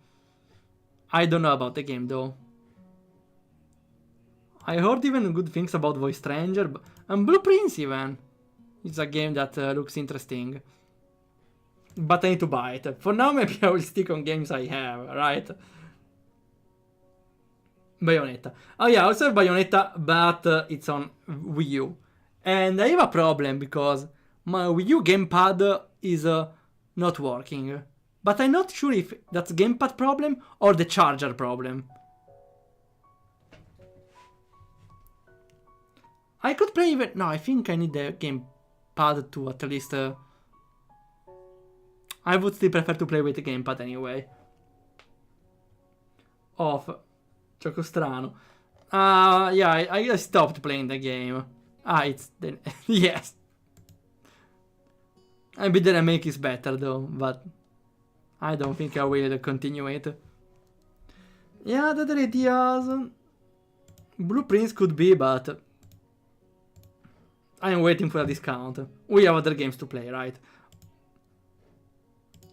Speaker 1: I don't know about the game though. I heard even good things about Voice Stranger, and Blue Prince even. It's a game that looks interesting. But I need to buy it. For now, maybe I will stick on games I have, right? Bayonetta. Oh yeah, I also have Bayonetta, but it's on Wii U. And I have a problem because my Wii U gamepad is not working. But I'm not sure if that's gamepad problem or the charger problem. I could play even... No, I think I need the gamepad to at least... I would still prefer to play with the gamepad anyway. Off. Gioco strano. Yeah, I stopped playing the game. It's... the yes. Maybe the remake is better though, but... I don't think I will continue it. Yeah, the other ideas... Blueprints could be, but... I'm waiting for a discount. We have other games to play, right?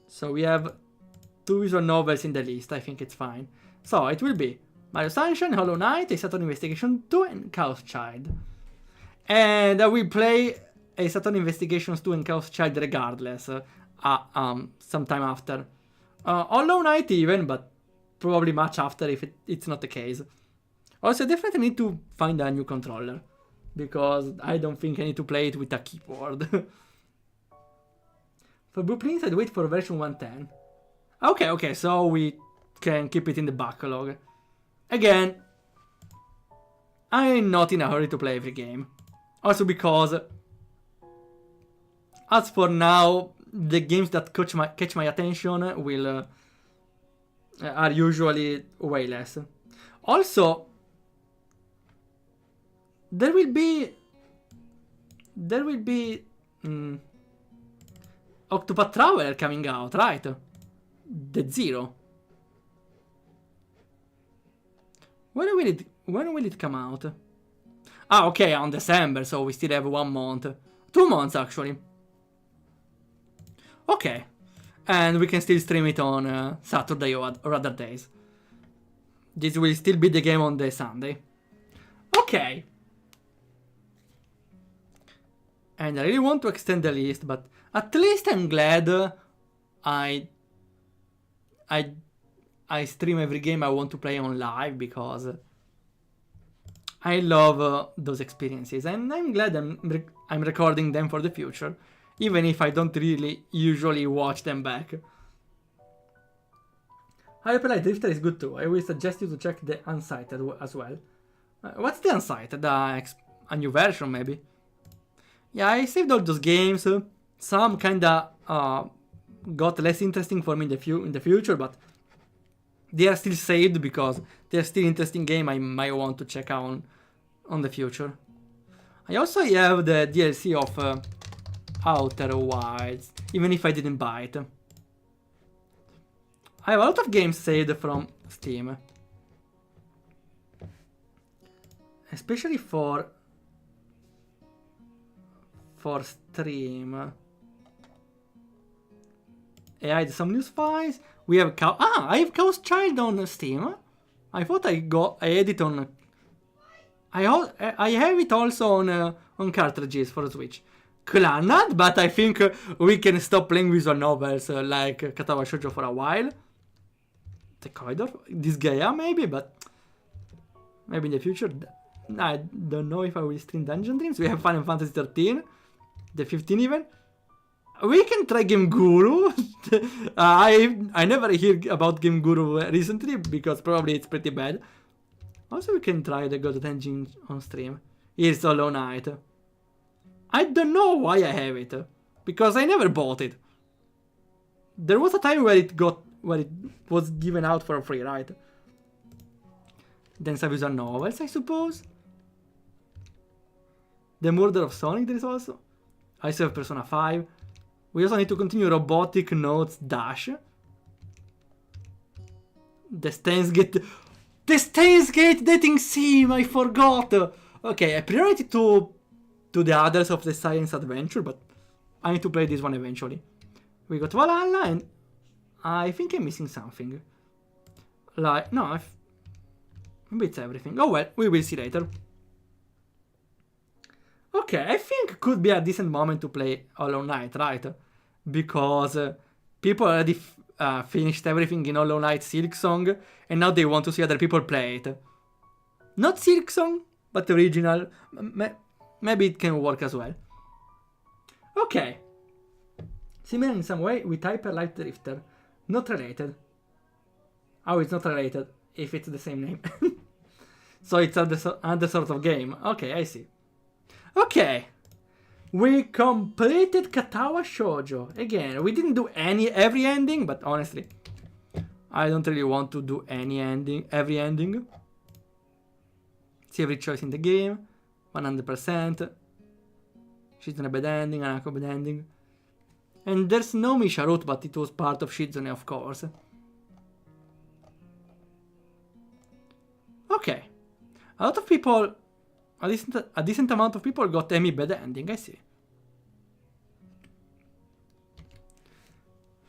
Speaker 1: So we have 2 visual novels in the list, I think it's fine. So it will be Mario Sunshine, Hollow Knight, Ace Attorney Investigation 2, and Chaos Child. And I will play Ace Attorney Investigations 2 and Chaos Child regardless, sometime after. Hollow Knight even, but probably much after if it's not the case. Also, I definitely need to find a new controller, because I don't think I need to play it with a keyboard. For Blueprints, I'd wait for version 110. Okay, so we can keep it in the backlog. Again, I'm not in a hurry to play every game. Also because, as for now, the games that catch my attention will are usually way less. Also, there will be Octopath Traveler coming out, right? The Zero. When will it come out? Okay, on December, so we still have 1 month. 2 months actually. Okay. And we can still stream it on Saturday or other days. This will still be the game on the Sunday. Okay. And I really want to extend the list, but at least I'm glad I stream every game I want to play on live, because I love those experiences, and I'm glad I'm recording them for the future, even if I don't really usually watch them back. Hyperlight Drifter is good too. I will suggest you to check the Unsighted as well. What's the Unsighted? A new version maybe? Yeah, I saved all those games. Some kinda got less interesting for me in the future, but they are still saved because they're still interesting game I might want to check out on the future. I also have the DLC of Outer Wilds, even if I didn't buy it. I have a lot of games saved from Steam, especially for stream. I had some news files. We have I have Chaos Child on Steam. I thought I had it on I have it also on cartridges for Switch. Clannad, but I think we can stop playing visual novels like Katawa Shoujo for a while. The corridor, this Gaia maybe, but maybe in the future. I don't know if I will stream Dungeon Dreams. We have Final Fantasy 13, the 15 even. We can try Game Guru. I never hear about Game Guru recently because probably it's pretty bad. Also, we can try the God Engine on stream. Here's Hollow Knight. I don't know why I have it, because I never bought it. There was a time where it was given out for free, right? Then some visual novels, I suppose. The Murder of Sonic there is also. I still have Persona 5. We also need to continue Robotic Notes Dash. The Steins Gate... The Steins Gate dating sim! I forgot! Okay, I priority to the others of the Science Adventure, but I need to play this one eventually. We got Valhalla, and I think I'm missing something. Like, no, maybe it's everything. Oh well, we will see later. Okay, I think could be a decent moment to play Hollow Knight, right? Because people already finished everything in Hollow Knight Silksong, and now they want to see other people play it. Not Silksong, but the original. Maybe it can work as well. Okay. Similar in some way with Hyper Light Drifter. Not related. Oh, it's not related if it's the same name. So it's another sort of game. Okay, I see. Okay. We completed Katawa Shoujo. Again, we didn't do every ending, but honestly, I don't really want to do every ending. See every choice in the game. 100%. Shizune bad ending, Anako bad ending. And there's no Misha Route, but it was part of Shizune, of course. Okay. A lot of people, a decent amount of people got Emi bad ending, I see.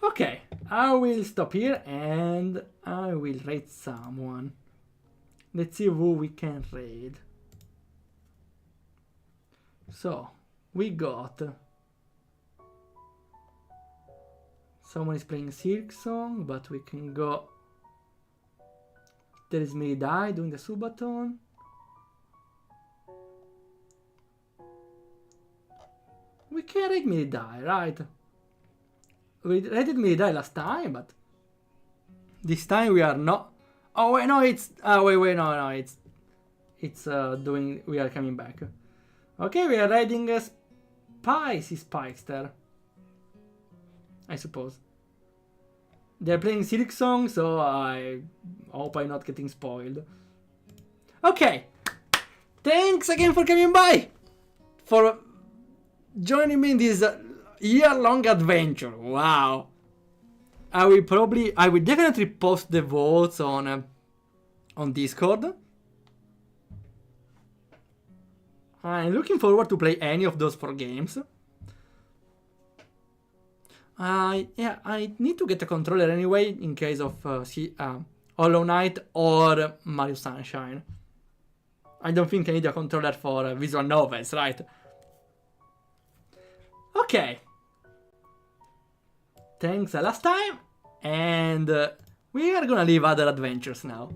Speaker 1: Okay, I will stop here and I will raid someone. Let's see who we can raid. So, we got... Someone is playing Silksong, but we can go... There is Miridai doing the Subaton. We can raid Miridai, right? We raided Miridai last time, but... This time we are not... Oh wait, no, it's... wait, no, it's doing... We are coming back. Okay, we are raiding a Spicy Spikester. I suppose. They're playing Silksong, so I hope I'm not getting spoiled. Okay. Thanks again for coming by. For joining me in this year-long adventure. Wow. I will definitely post the votes on Discord. I'm looking forward to play any of those 4 games. Yeah, I need to get a controller anyway in case of Hollow Knight or Mario Sunshine. I don't think I need a controller for visual novels, right? Okay. Thanks last time, and we are gonna leave other adventures now.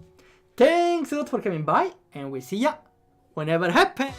Speaker 1: Thanks a lot for coming by, and we'll see ya whenever happens.